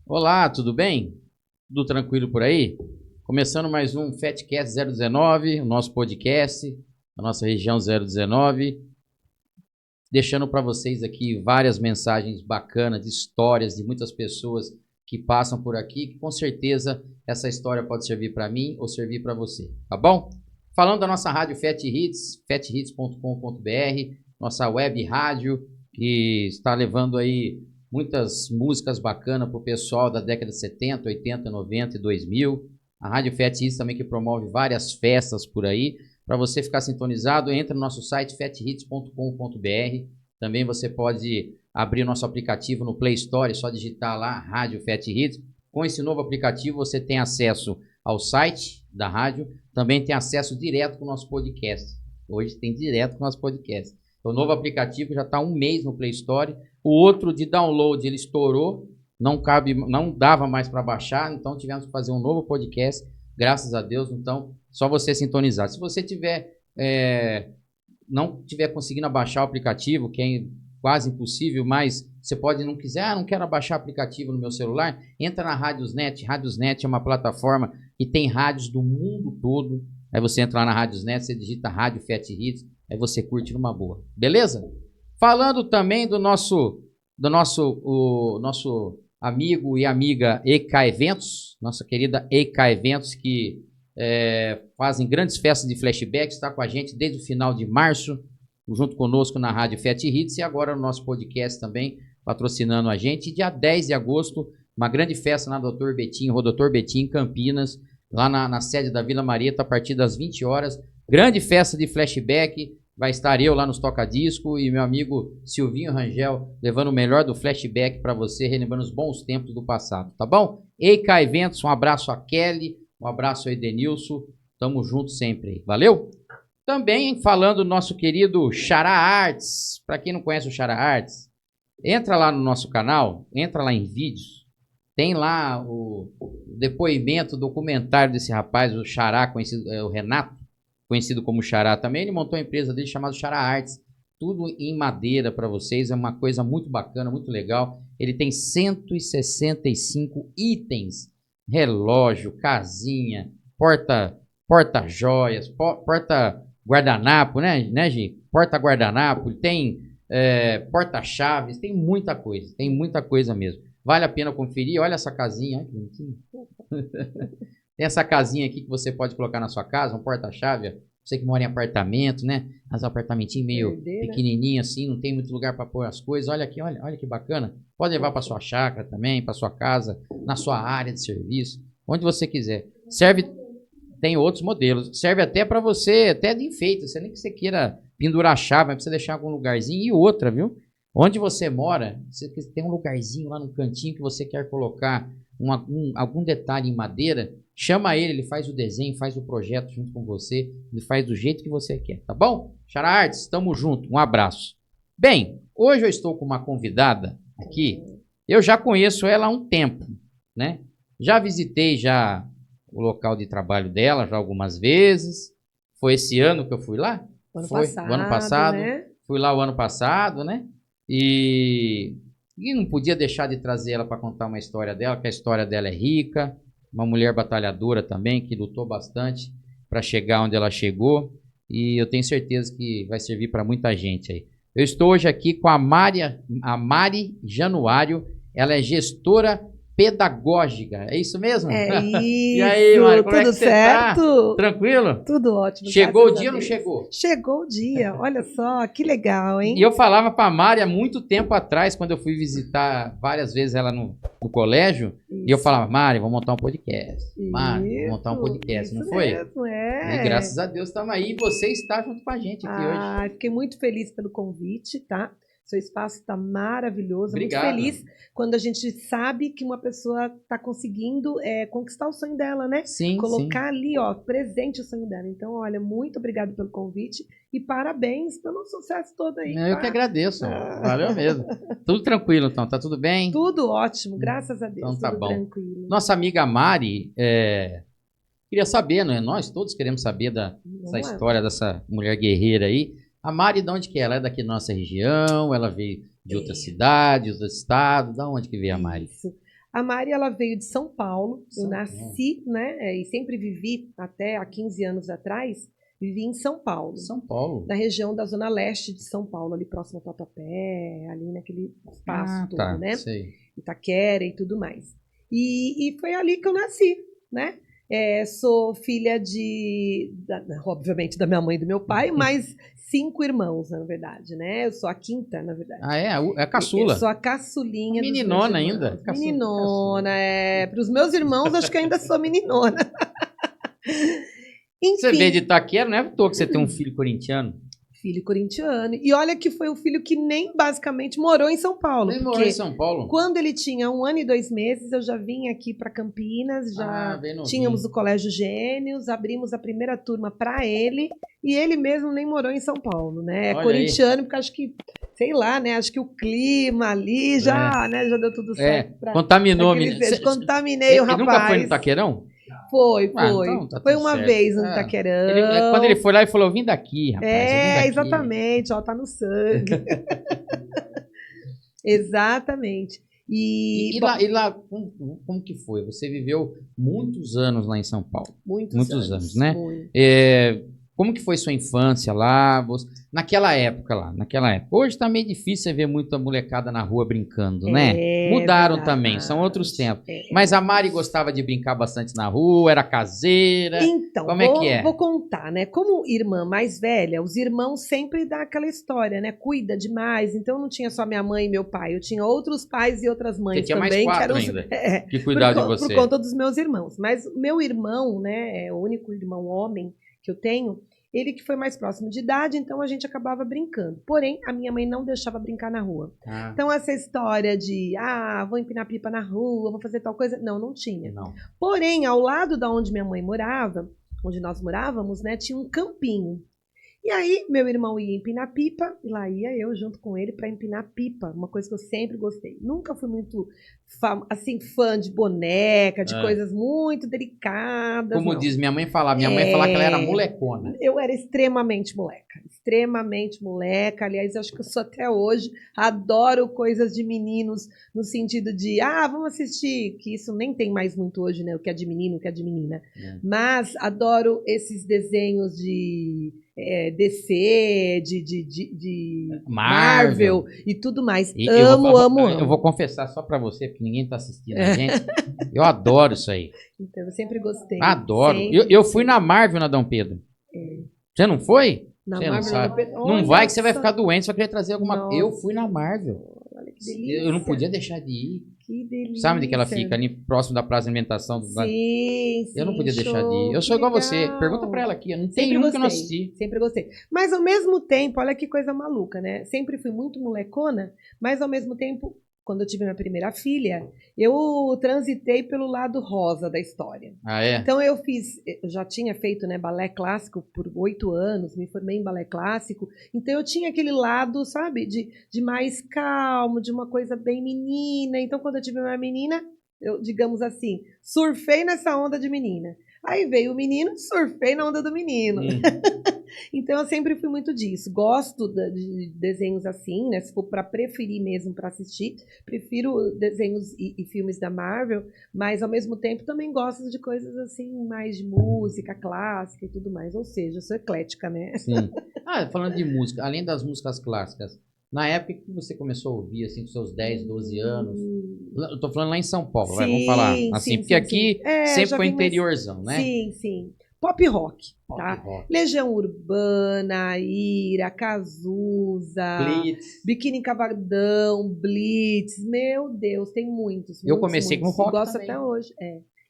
Olá, tudo bem? Tudo tranquilo por aí? Começando mais um Fatcast 019, o nosso podcast, a nossa região 019, deixando para vocês aqui várias mensagens bacanas, de histórias de muitas pessoas que passam por aqui, que com certeza essa história pode servir para mim ou servir para você, tá bom? Falando da nossa rádio Fat Hits, fathits.com.br, nossa web rádio, que está levando aí muitas músicas bacanas para o pessoal da década de 70, 80, 90 e 2000. A Rádio Fat Hits também que promove várias festas por aí. Para você ficar sintonizado, entra no nosso site fathits.com.br. Também você pode abrir nosso aplicativo no Play Store, é só digitar lá Rádio Fat Hits. Com esse novo aplicativo você tem acesso ao site da rádio, também tem acesso direto com o nosso podcast. Hoje tem direto com o nosso podcast. O novo aplicativo já está há um mês no Play Store. O outro de download ele estourou, não dava mais para baixar, então tivemos que fazer um novo podcast, graças a Deus. Então, só você sintonizar. Se você não tiver conseguindo baixar o aplicativo, que é quase impossível, mas você pode não quiser, não quero baixar o aplicativo no meu celular, entra na Radiosnet. Radiosnet é uma plataforma que tem rádios do mundo todo. Aí você entra lá na Radiosnet, você digita Rádio Fat Hits, aí você curte numa boa. Beleza? Falando também do nosso amigo e amiga EK Eventos, nossa querida EK Eventos, que fazem grandes festas de flashback, está com a gente desde o final de março, junto conosco na Rádio Fat Hits, e agora no nosso podcast também, patrocinando a gente. E dia 10 de agosto, uma grande festa na Dr. Betinho, Rua Dr. Betinho, em Campinas, lá na sede da Vila Marieta, a partir das 20 horas. Grande festa de flashback. Vai estar eu lá nos Toca-Disco e meu amigo Silvinho Rangel levando o melhor do flashback para você, relembrando os bons tempos do passado, tá bom? EK Eventos, um abraço a Kelly, um abraço a Edenilson, tamo junto sempre aí, valeu? Também falando do nosso querido Xará Arts, para quem não conhece o Xará Arts, entra lá no nosso canal, entra lá em vídeos, tem lá o depoimento, o documentário desse rapaz, o Xará, conhecido, o Renato, conhecido como Xará também. Ele montou uma empresa dele chamada Xará Arts, tudo em madeira para vocês, é uma coisa muito bacana, muito legal. Ele tem 165 itens, relógio, casinha, porta-joias, porta-guardanapo, né, Gi? Porta-guardanapo, tem porta-chaves, tem muita coisa mesmo. Vale a pena conferir, olha essa casinha, que bonitinho. Tem essa casinha aqui que você pode colocar na sua casa, um porta-chave. Você que mora em apartamento, né? Mas um apartamentinho meio pequenininho assim, não tem muito lugar para pôr as coisas. Olha aqui, olha que bacana. Pode levar para sua chácara também, para sua casa, na sua área de serviço, onde você quiser. Serve, tem outros modelos. Serve até para você, até de enfeite. Você nem que você queira pendurar a chave, mas precisa deixar em algum lugarzinho. E outra, viu? Onde você mora, você tem um lugarzinho lá no cantinho que você quer colocar algum detalhe em madeira. Chama ele faz o desenho, faz o projeto junto com você, ele faz do jeito que você quer, tá bom? Xará Arts, tamo junto, um abraço. Bem, hoje eu estou com uma convidada aqui, eu já conheço ela há um tempo, né? Já visitei o local de trabalho dela já algumas vezes, foi esse ano que eu fui lá? O ano passado, né? Fui lá o ano passado, né? E não podia deixar de trazer ela para contar uma história dela, que a história dela é rica, uma mulher batalhadora também, que lutou bastante para chegar onde ela chegou, e eu tenho certeza que vai servir para muita gente aí. Eu estou hoje aqui com a Mari Januário, ela é gestora pedagógica, é isso mesmo? É isso. E aí, Mari, como tudo é que certo? Você tá? Tranquilo? Tudo ótimo. Chegou o dia ou não chegou? Chegou o dia, olha só, que legal, hein? E eu falava para a Mari há muito tempo atrás, quando eu fui visitar várias vezes ela no colégio, isso. E eu falava, Mari, vamos montar um podcast. Mari, vamos montar um podcast, não foi? Mesmo, é. E graças a Deus estamos aí e você está junto com a gente aqui hoje. Fiquei muito feliz pelo convite, tá? Seu espaço está maravilhoso. Obrigado. Muito feliz quando a gente sabe que uma pessoa está conseguindo conquistar o sonho dela, né? Sim, colocar ali, ó, presente o sonho dela. Então, olha, muito obrigado pelo convite e parabéns pelo sucesso todo aí. Eu que agradeço. Valeu mesmo. Tudo tranquilo, então? Tá tudo bem? Tudo ótimo, graças a Deus. Então tá tudo bom. Tranquilo. Nossa amiga Mari, queria saber, não é? Nós todos queremos saber dessa história dessa mulher guerreira aí. A Mari, de onde que é? Ela é daqui da nossa região? Ela veio de outra cidade, outro estado? De onde que veio a Mari? Isso. A Mari, ela veio de São Paulo. Eu São nasci, né? E sempre vivi, até há 15 anos atrás, vivi em São Paulo. São Paulo. Na região da Zona Leste de São Paulo, ali próximo ao Tatuapé, ali naquele espaço todo, tá, né? sei. Itaquera e tudo mais. E foi ali que eu nasci, né? Sou filha obviamente, da minha mãe e do meu pai, mas 5 irmãos, na verdade, né? Eu sou a quinta, na verdade. Ah, é a caçula. Eu sou a caçulinha dos meus Meninona irmãos. ainda. Meninona, Para os meus irmãos, acho que ainda sou meninona. Enfim, Você veio de Itaquera, não é à toa que você tem um filho corintiano? filho corintiano. E olha que foi um filho que nem basicamente morou em São Paulo. Nem morou porque em São Paulo? quando ele tinha 1 ano e 2 meses, eu já vim aqui para Campinas, já bem novinho. tínhamos o Colégio Gênios, abrimos a primeira turma para ele, e ele mesmo nem morou em São Paulo, né? É Olha corintiano, porque acho que, sei lá, né? Acho que o clima ali já, né? Já deu tudo certo. Contaminou, menino. menino. Contaminei o rapaz. Ele nunca foi no Itaquerão? Foi. Então tá Foi tudo uma certo. vez no Itaquerão. Quando ele foi lá, ele falou: vim daqui, rapaz. eu vim daqui. Exatamente, ó, tá no sangue. Exatamente. E lá como que foi? Você viveu muitos anos lá em São Paulo. Muitos anos, né? Muito. Como que foi sua infância lá? Naquela época. Hoje tá meio difícil você ver muita molecada na rua brincando, né? Mudaram verdade. também, são outros tempos. Mas a Mari gostava de brincar bastante na rua, era caseira. Então, como é que é? Vou contar, né? Como irmã mais velha, os irmãos sempre dá aquela história, né? Cuida demais. Então, eu não tinha só minha mãe e meu pai, eu tinha outros pais e outras mães Você tinha também. mais 4 que ainda, que cuidavam de você. Por conta dos meus irmãos. Mas meu irmão, né? É o único irmão homem que eu tenho. Ele que foi mais próximo de idade, então a gente acabava brincando. Porém, a minha mãe não deixava brincar na rua. Então, essa história de, vou empinar pipa na rua, vou fazer tal coisa, não tinha. Não. Porém, ao lado da onde minha mãe morava, onde nós morávamos, né, tinha um campinho. E aí, meu irmão ia empinar pipa, e lá ia eu junto com ele para empinar pipa, uma coisa que eu sempre gostei. Nunca fui muito fã de boneca, de coisas muito delicadas. Como não. diz minha mãe falava que ela era molecona. Eu era extremamente moleca. Aliás, eu acho que eu sou até hoje. Adoro coisas de meninos, no sentido de, vamos assistir, que isso nem tem mais muito hoje, né? O que é de menino, o que é de menina. Mas adoro esses desenhos de DC, de Marvel e tudo mais. Amo. Eu vou confessar só pra você, porque ninguém tá assistindo a gente. Eu adoro isso aí. Então, eu sempre gostei. Adoro. Eu fui na Marvel na Dom Pedro. Você não foi? Na você Marvel, não sabe. Olha, não vai que você vai ficar doente, você vai querer trazer alguma coisa. Eu fui na Marvel. Olha que delícia. Eu não podia deixar de ir. Que delícia. Sabe onde que ela fica? Ali próximo da Praça de Alimentação. Sim, eu não podia deixar de ir. Eu sou igual a você. Pergunta pra ela aqui. Eu não tenho um que eu não assisti. Sempre gostei. Mas ao mesmo tempo, olha que coisa maluca, né? Sempre fui muito molecona, mas ao mesmo tempo, quando eu tive minha primeira filha, eu transitei pelo lado rosa da história. Então eu já tinha feito, né, balé clássico por 8 anos, me formei em balé clássico, então eu tinha aquele lado, sabe, de mais calmo, de uma coisa bem menina. Então quando eu tive minha menina, eu, digamos assim, surfei nessa onda de menina. Aí veio o menino, surfei na onda do menino. Então eu sempre fui muito disso. Gosto de desenhos assim, né? Se for para preferir mesmo para assistir, prefiro desenhos e filmes da Marvel, mas ao mesmo tempo também gosto de coisas assim, mais de música clássica e tudo mais. Ou seja, eu sou eclética, né? Sim. Falando de música, além das músicas clássicas, na época que você começou a ouvir, assim, com seus 10, 12 anos, eu tô falando lá em São Paulo, vamos falar assim, porque aqui sempre foi interiorzão, né? Sim. Pop rock, tá? Legião Urbana, Ira, Cazuza, Blitz. Biquíni Cavadão, Blitz, meu Deus, tem muitos. Eu comecei com rock gosto também. até hoje,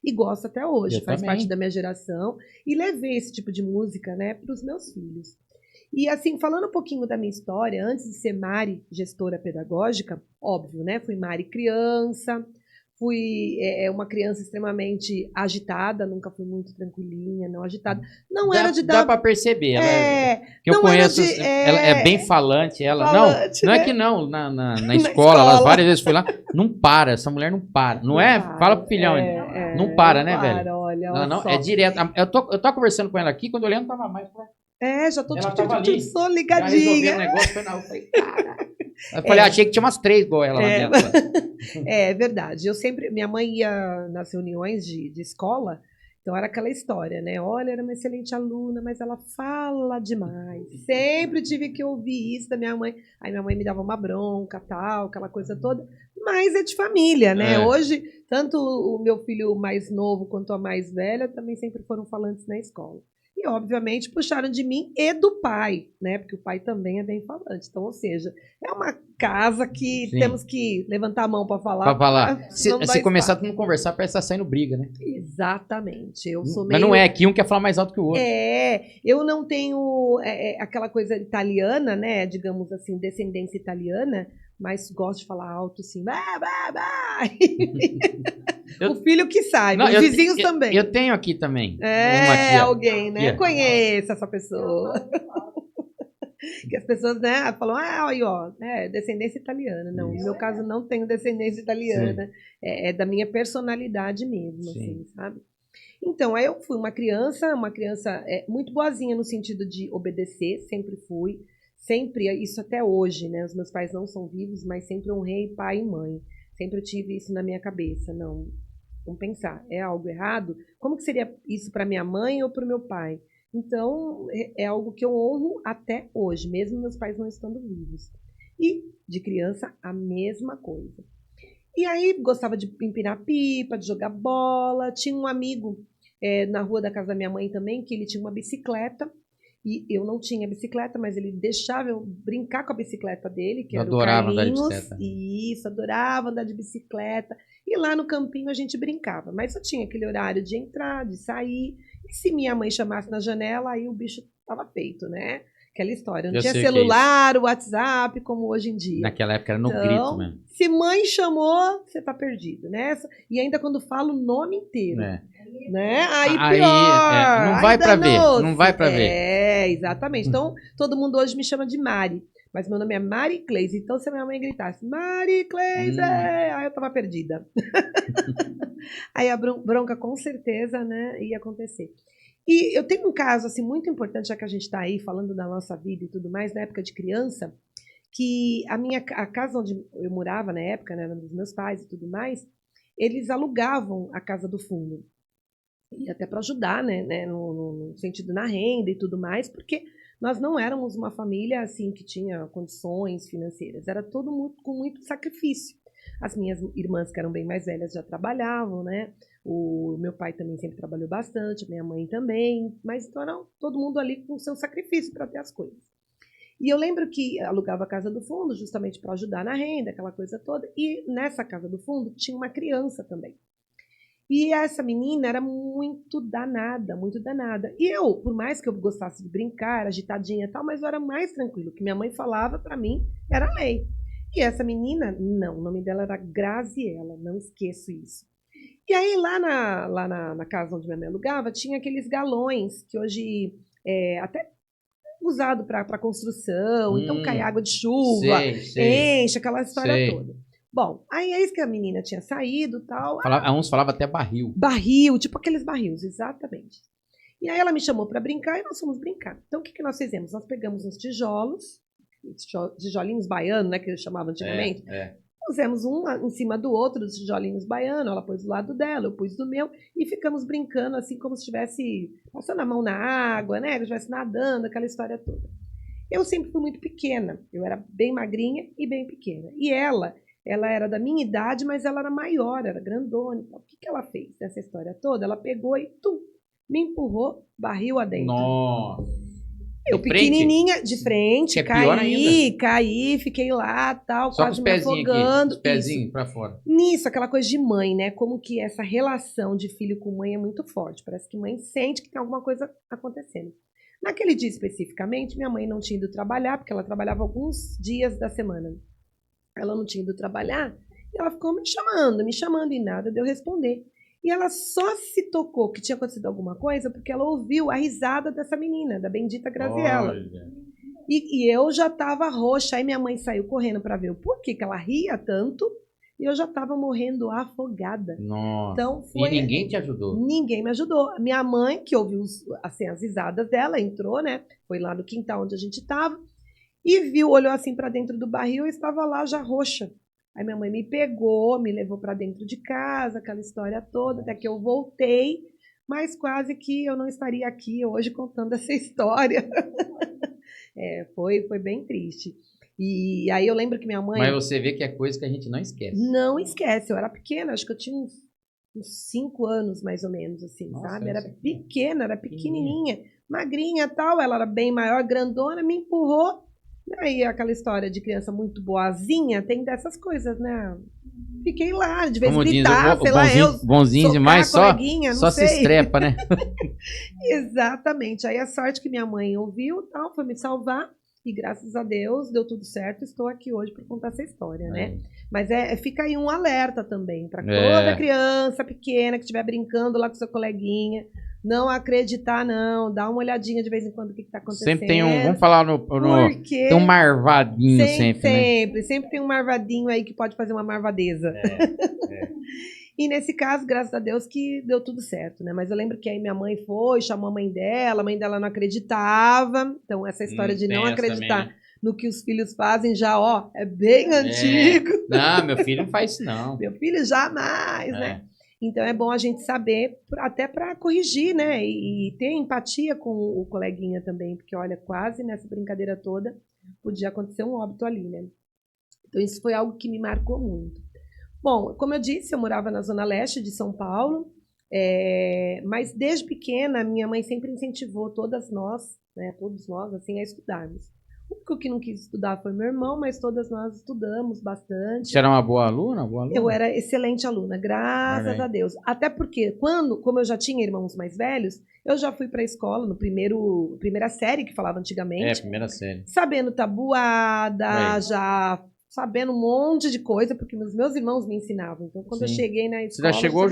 E gosto até hoje, faz também. parte da minha geração. E levei esse tipo de música, né, para os meus filhos. E assim, falando um pouquinho da minha história, antes de ser Mari, gestora pedagógica, óbvio, né? Fui Mari criança, fui uma criança extremamente agitada, nunca fui muito tranquilinha, não agitada. Não era de dar... Dá para perceber, que eu não conheço, era de, ela é bem falante, ela falante, não né? é que não, na escola, ela várias vezes foi lá, não para, essa mulher não para, não é? para. Fala pro filhão, não para, né, velho? Olha Não, só. é direto. Eu tô conversando com ela aqui, quando eu olhei, não tava mais. Já tô Ela tava ali, sou já resolveu o ligadinha. negócio, foi na rua, falei, cara. Eu falei, achei que tinha umas 3 igual ela lá dentro. É verdade. Minha mãe ia nas reuniões de escola, então era aquela história, né? Olha, era uma excelente aluna, mas ela fala demais. Sempre tive que ouvir isso da minha mãe. Aí minha mãe me dava uma bronca, tal, aquela coisa toda. Mas é de família, né? Hoje, tanto o meu filho mais novo quanto a mais velha também sempre foram falantes na escola. E, obviamente, puxaram de mim e do pai, né? Porque o pai também é bem falante. Então, ou seja, é uma casa que temos que levantar a mão para falar. Para falar. Se começar a não conversar, parece que tá saindo briga, né? Exatamente. Mas não é, aqui um quer falar mais alto que o outro. Eu não tenho aquela coisa italiana, né? Digamos assim, descendência italiana, mas gosto de falar alto, assim. O filho que sabe, os vizinhos também. Eu tenho aqui também. Alguém, né? Conheço essa pessoa. Que as pessoas, né, falam, aí, ó, descendência italiana. Não, no meu caso não tenho descendência italiana. É da minha personalidade mesmo, assim, sabe? Então, aí eu fui uma criança muito boazinha no sentido de obedecer, sempre fui. Sempre, isso até hoje, né? Os meus pais não são vivos, mas sempre honrei pai e mãe. Sempre tive isso na minha cabeça. Não, vamos pensar, é algo errado? Como que seria isso para minha mãe ou para o meu pai? Então, é algo que eu honro até hoje, mesmo meus pais não estando vivos. E, de criança, a mesma coisa. E aí, gostava de empinar pipa, de jogar bola. Tinha um amigo na rua da casa da minha mãe também, que ele tinha uma bicicleta. E eu não tinha bicicleta, mas ele deixava eu brincar com a bicicleta dele, que era o Carlinhos. Adorava andar de bicicleta. Isso, adorava andar de bicicleta. E lá no campinho a gente brincava. Mas eu tinha aquele horário de entrar, de sair. E se minha mãe chamasse na janela, aí o bicho estava feito, né? Aquela história. Não tinha celular, WhatsApp, como hoje em dia. Naquela época era no grito mesmo. Se mãe chamou, você tá perdido, né? E ainda quando fala o nome inteiro. Né? Aí pior. Não vai para ver. Não vai para ver. Exatamente. Então, todo mundo hoje me chama de Mari. Mas meu nome é Mari Cleise. Então, se a minha mãe gritasse, Mari Cleise, aí eu tava perdida. Aí a bronca, com certeza, né, ia acontecer. E eu tenho um caso assim muito importante, já que a gente está aí falando da nossa vida e tudo mais, na época de criança, que a casa onde eu morava na época, né, era dos meus pais e tudo mais, eles alugavam a casa do fundo. E até para ajudar, né, no sentido na renda e tudo mais, porque nós não éramos uma família assim que tinha condições financeiras, era todo com muito sacrifício. As minhas irmãs, que eram bem mais velhas, já trabalhavam, né? O meu pai também sempre trabalhou bastante, minha mãe também, mas então era todo mundo ali com o seu sacrifício para ter as coisas. E eu lembro que alugava a casa do fundo justamente para ajudar na renda, aquela coisa toda, e nessa casa do fundo tinha uma criança também. E essa menina era muito danada, muito danada. E eu, por mais que eu gostasse de brincar, era agitadinha e tal, mas eu era mais tranquilo. O que minha mãe falava para mim era lei. E essa menina, não, o nome dela era Graziella, não esqueço isso. E aí lá na casa onde minha mãe alugava, tinha aqueles galões que hoje até usado para construção, então cai água de chuva, enche aquela história toda. Bom, aí é isso que a menina tinha saído e tal. Uns falavam até barril. Barril, tipo aqueles barris, exatamente. E aí ela me chamou para brincar e nós fomos brincar. Então o que nós fizemos? Nós pegamos uns tijolinhos baianos, né, que eles chamavam antigamente. Pusemos um em cima do outro, dos tijolinhos baianos, ela pôs do lado dela, eu pus do meu, e ficamos brincando assim como se estivesse passando a mão na água, né, que estivesse nadando, aquela história toda. Eu sempre fui muito pequena, eu era bem magrinha e bem pequena. E ela era da minha idade, mas ela era maior, era grandona. O que ela fez nessa história toda? Ela pegou e me empurrou, barril adentro. Nossa! Eu pequenininha, de frente, caí, fiquei lá, tal, só quase me afogando. Os pezinhos pra fora. Nisso, aquela coisa de mãe, né? Como que essa relação de filho com mãe é muito forte. Parece que mãe sente que tem alguma coisa acontecendo. Naquele dia especificamente, minha mãe não tinha ido trabalhar, porque ela trabalhava alguns dias da semana. Ela não tinha ido trabalhar, e ela ficou me chamando e nada de eu responder. E ela só se tocou que tinha acontecido alguma coisa porque ela ouviu a risada dessa menina, da bendita Graziella. E eu já estava roxa, aí minha mãe saiu correndo para ver o porquê que ela ria tanto, e eu já estava morrendo afogada. Nossa. Então, e ninguém te ajudou? Ninguém me ajudou. Minha mãe, que ouviu assim, as risadas dela, entrou, né? Foi lá no quintal onde a gente estava. e viu, olhou assim para dentro do barril, eu estava lá já roxa. Aí minha mãe me pegou, me levou para dentro de casa, aquela história toda, até que eu voltei, mas quase que eu não estaria aqui hoje contando essa história. Foi bem triste. E aí eu lembro que minha mãe... Mas você vê que é coisa que a gente não esquece. Não esquece, eu era pequena, acho que eu tinha uns 5 anos mais ou menos, assim, nossa, sabe? Era pequena, era pequenininha, magrinha e tal, ela era bem maior, grandona, me empurrou. Aí aquela história de criança muito boazinha, tem dessas coisas, né? Fiquei lá, de vez em gritar, sei lá, bonzinho demais, só se estrepa, né? Exatamente. Aí a sorte que minha mãe ouviu, tal, foi me salvar. E graças a Deus deu tudo certo. Estou aqui hoje para contar essa história, né? Mas fica aí um alerta também para toda criança pequena que estiver brincando lá com seu coleguinha. Não acreditar, não. Dá uma olhadinha de vez em quando o que está acontecendo. Sempre tem vamos falar tem um marvadinho sempre tem um marvadinho aí que pode fazer uma marvadeza. E nesse caso, graças a Deus que deu tudo certo, né? Mas eu lembro que aí minha mãe foi, chamou a mãe dela não acreditava. Então essa história de não acreditar também, né, no que os filhos fazem já, é bem antigo. Não, meu filho não faz isso não. Meu filho jamais, né? Então é bom a gente saber, até para corrigir, né? E ter empatia com o coleguinha também, porque olha, quase nessa brincadeira toda podia acontecer um óbito ali, né? Então isso foi algo que me marcou muito. Bom, como eu disse, eu morava na zona leste de São Paulo, mas desde pequena minha mãe sempre incentivou todos nós, assim, a estudarmos. O único que não quis estudar foi meu irmão, mas todas nós estudamos bastante. Você era uma boa aluna? Eu era excelente aluna, graças a Deus. Até porque, como eu já tinha irmãos mais velhos, eu já fui para a escola no primeira série, que falava antigamente. Primeira série. Sabendo tabuada, já sabendo um monte de coisa, porque os meus irmãos me ensinavam. Então, quando eu cheguei na escola... Você já chegou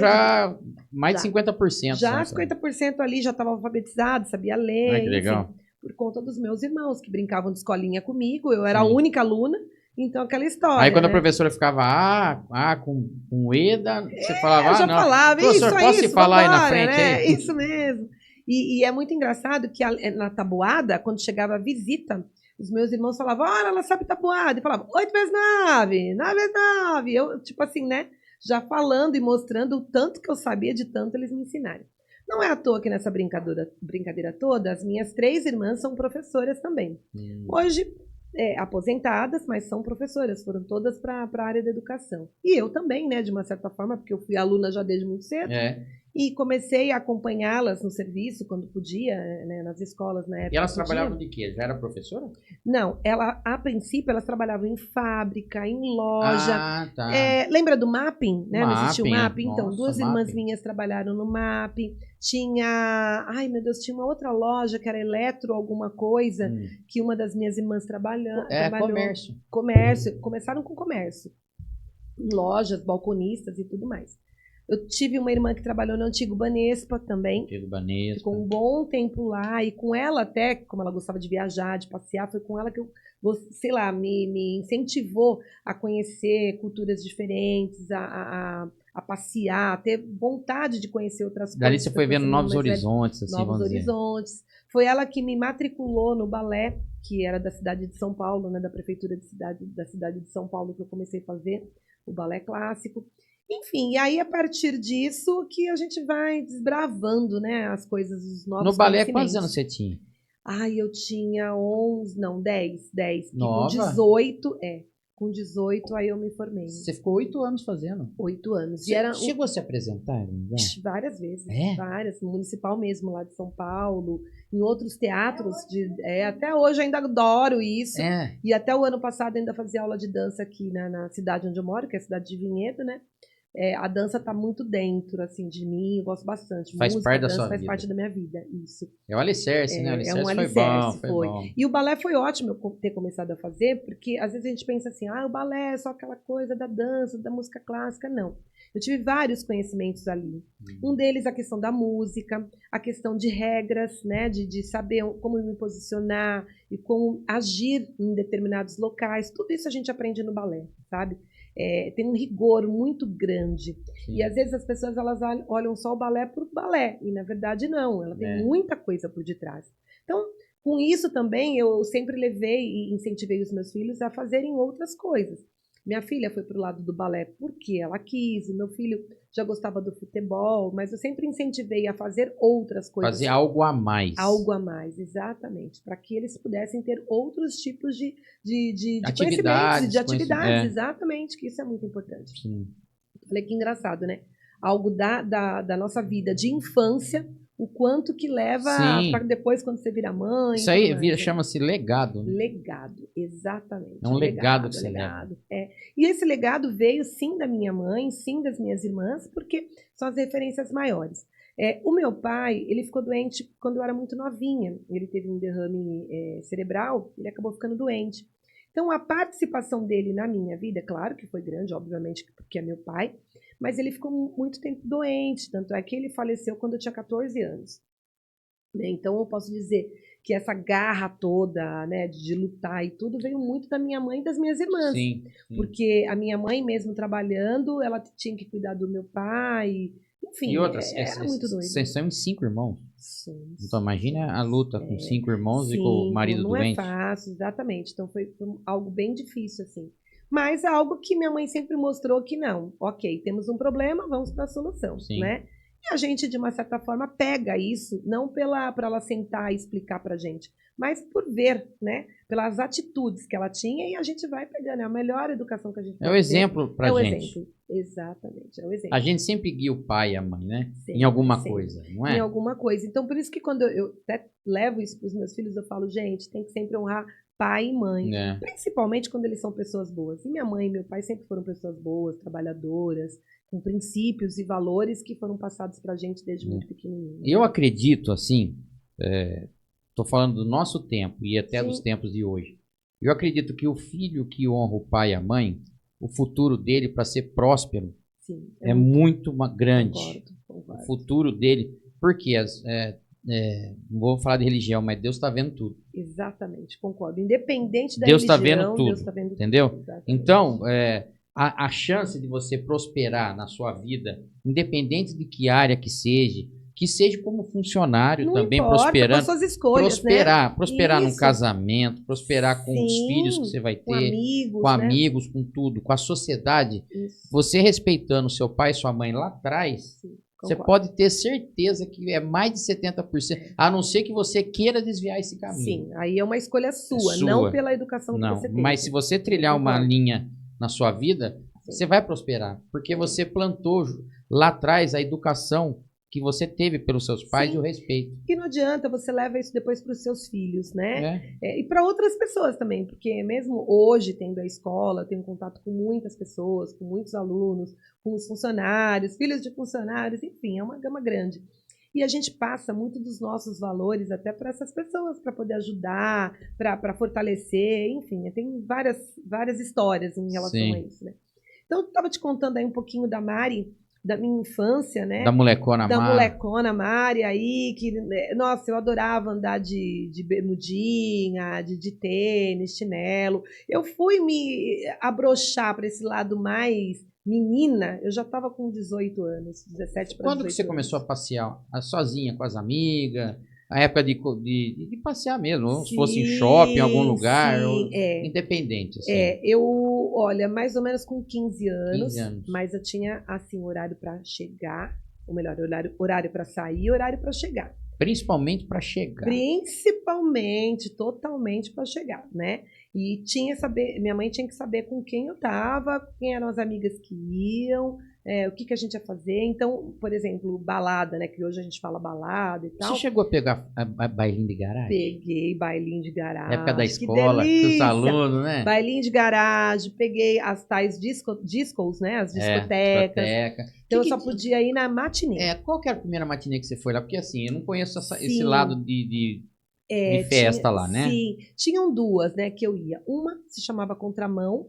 mais de 50%. Já 50% ali, já estava alfabetizado, sabia ler. Que legal. Enfim, por conta dos meus irmãos, que brincavam de escolinha comigo. Eu era a única aluna, então aquela história. Aí quando a professora ficava com EDA, você falava, eu já falava, professor, posso falar aí na frente? Né? Isso mesmo. E é muito engraçado que na tabuada, quando chegava a visita... Os meus irmãos falavam, olha, ela sabe tabuada. E falavam, 8 vezes 9, 9 vezes 9. Eu, tipo assim, né? Já falando e mostrando o tanto que eu sabia, de tanto eles me ensinaram. Não é à toa que nessa brincadeira toda, as minhas 3 irmãs são professoras também. Hoje, aposentadas, mas são professoras. Foram todas para a área da educação. E eu também, né? De uma certa forma, porque eu fui aluna já desde muito cedo. E comecei a acompanhá-las no serviço, quando podia, né, nas escolas na época. E elas trabalhavam de quê? Já era professora? Não, a princípio, elas trabalhavam em fábrica, em loja. Ah, tá. Lembra do mapping? Né? Não existia o mapping? Então, Nossa, 2 irmãs minhas trabalharam no mapping. Tinha, meu Deus, tinha uma outra loja que era eletro alguma coisa, que uma das minhas irmãs trabalhou. Comércio. Começaram com comércio. Lojas, balconistas e tudo mais. Eu tive uma irmã que trabalhou no antigo Banespa também. Ficou um bom tempo lá. E com ela até, como ela gostava de viajar, de passear, foi com ela que eu, sei lá, me incentivou a conhecer culturas diferentes, a passear, a ter vontade de conhecer outras coisas. Dali você foi vendo novos horizontes, assim, novos horizontes. Foi ela que me matriculou no balé, que era da cidade de São Paulo, né, da prefeitura da cidade de São Paulo, que eu comecei a fazer o balé clássico. Enfim, e aí a partir disso que a gente vai desbravando, né, as coisas, os novos No balé, quantos anos você tinha? Eu tinha 10. Nova? Com 18, com 18 aí eu me formei. Você ficou 8 anos fazendo? 8 anos. Você chegou a se apresentar? Várias vezes, várias, municipal mesmo, lá de São Paulo, em outros teatros, até hoje eu ainda adoro isso, e até o ano passado ainda fazia aula de dança aqui na cidade onde eu moro, que é a cidade de Vinhedo, né? A dança tá muito dentro, assim, de mim, eu gosto bastante. Faz parte da sua vida. Faz parte da minha vida, isso. É um alicerce, né? O alicerce um alicerce, foi bom. E o balé foi ótimo eu ter começado a fazer, porque às vezes a gente pensa assim, o balé é só aquela coisa da dança, da música clássica, não. Eu tive vários conhecimentos ali. Um deles a questão da música, a questão de regras, né, de saber como me posicionar e como agir em determinados locais. Tudo isso a gente aprende no balé, sabe? Tem um rigor muito grande. Sim. E às vezes as pessoas elas olham só o balé por balé, e na verdade não, ela tem muita coisa por detrás. Então, Com isso também, eu sempre levei e incentivei os meus filhos a fazerem outras coisas. Minha filha foi para o lado do balé porque ela quis, meu filho já gostava do futebol, mas eu sempre incentivei a fazer outras coisas. Fazer algo a mais. Algo a mais, exatamente. Para que eles pudessem ter outros tipos de atividades, de atividades, exatamente, que isso é muito importante. Sim. Olha que engraçado, né? Algo da nossa vida de infância, o quanto que leva para depois, quando você vira mãe. Isso aí chama-se legado. Né? Legado, exatamente. É um legado que você leva. E esse legado veio, sim, da minha mãe, sim, das minhas irmãs, porque são as referências maiores. O meu pai, ele ficou doente quando eu era muito novinha. Ele teve um derrame cerebral, ele acabou ficando doente. Então, a participação dele na minha vida, claro que foi grande, obviamente, porque é meu pai, mas ele ficou muito tempo doente, tanto é que ele faleceu quando eu tinha 14 anos. Então, eu posso dizer que essa garra toda, né, de lutar e tudo, veio muito da minha mãe e das minhas irmãs. Sim. Porque a minha mãe, mesmo trabalhando, ela tinha que cuidar do meu pai. Enfim, e outras, era muito doido. Vocês são 5 irmãos. Sim. Então, imagina a luta com 5 irmãos e com o marido doente. Não é fácil, exatamente. Então, foi algo bem difícil, assim. Mas é algo que minha mãe sempre mostrou que não. Ok, temos um problema, vamos para a solução, né? E a gente, de uma certa forma, pega isso, não para ela sentar e explicar para a gente, mas por ver, né? Pelas atitudes que ela tinha, e a gente vai pegando. É a melhor educação que a gente pode ter. É o exemplo para a gente. Exemplo. Exatamente, é o exemplo. A gente sempre guia o pai e a mãe, né? Sempre, em alguma coisa, não é? Em alguma coisa. Então, por isso que quando eu até levo isso para os meus filhos, eu falo, gente, tem que sempre honrar pai e mãe. Principalmente quando eles são pessoas boas. E minha mãe e meu pai sempre foram pessoas boas, trabalhadoras, com princípios e valores que foram passados para a gente desde muito pequenininho. Eu acredito, assim, estou falando do nosso tempo e até dos tempos de hoje. Eu acredito que o filho que honra o pai e a mãe, o futuro dele para ser próspero é muito grande. Concordo. O futuro dele, porque não vou falar de religião, mas Deus está vendo tudo. Exatamente, concordo. Independente da Deus religião, está vendo tudo, Deus está vendo entendeu? Tudo. Exatamente. Então, a chance de você prosperar na sua vida, independente de que área que seja como funcionário não também, importa, prosperando. Com suas escolhas, prosperar num casamento, prosperar com os filhos que você vai ter, com amigos, com tudo, com a sociedade. Isso. Você respeitando seu pai e sua mãe lá atrás, você pode ter certeza que é mais de 70%, a não ser que você queira desviar esse caminho. Sim, aí é uma escolha sua. Não pela educação que você tem. Mas se você trilhar uma linha na sua vida, você vai prosperar, porque você plantou lá atrás a educação que você teve pelos seus pais e o respeito. E não adianta, você leva isso depois para os seus filhos, né? E para outras pessoas também, porque mesmo hoje, tendo a escola, eu tenho contato com muitas pessoas, com muitos alunos, com os funcionários, filhos de funcionários, enfim, é uma gama grande. E a gente passa muito dos nossos valores até para essas pessoas, para poder ajudar, para fortalecer, enfim, tem várias histórias em relação a isso, né? Então, eu estava te contando aí um pouquinho da Mari, da minha infância, né? Da molecona Mari aí, que, nossa, eu adorava andar de bermudinha, de tênis, chinelo. Eu fui me abrochar para esse lado mais menina, eu já estava com 18 anos, 17 para 18 Quando que você começou a passear sozinha, com as amigas? A época de passear mesmo, se fosse em shopping, em algum lugar, independente. Assim. Olha, mais ou menos com 15 anos, mas eu tinha, assim, horário para chegar, ou melhor, horário para sair e horário para chegar. Principalmente para chegar. Principalmente, totalmente para chegar, né? E minha mãe tinha que saber com quem eu estava, quem eram as amigas que iam, o que a gente ia fazer. Então, por exemplo, balada, né? Que hoje a gente fala balada e tal. Você chegou a pegar bailinho de garagem? Peguei bailinho de garagem. Época da escola, com os alunos, né? Bailinho de garagem, peguei as tais discos, né? As discotecas. Então eu só podia ir na matinê. Qual que era a primeira matinê que você foi lá? Porque assim, eu não conheço esse lado de festa lá, né? Sim, tinham duas, né, que eu ia. Uma se chamava Contramão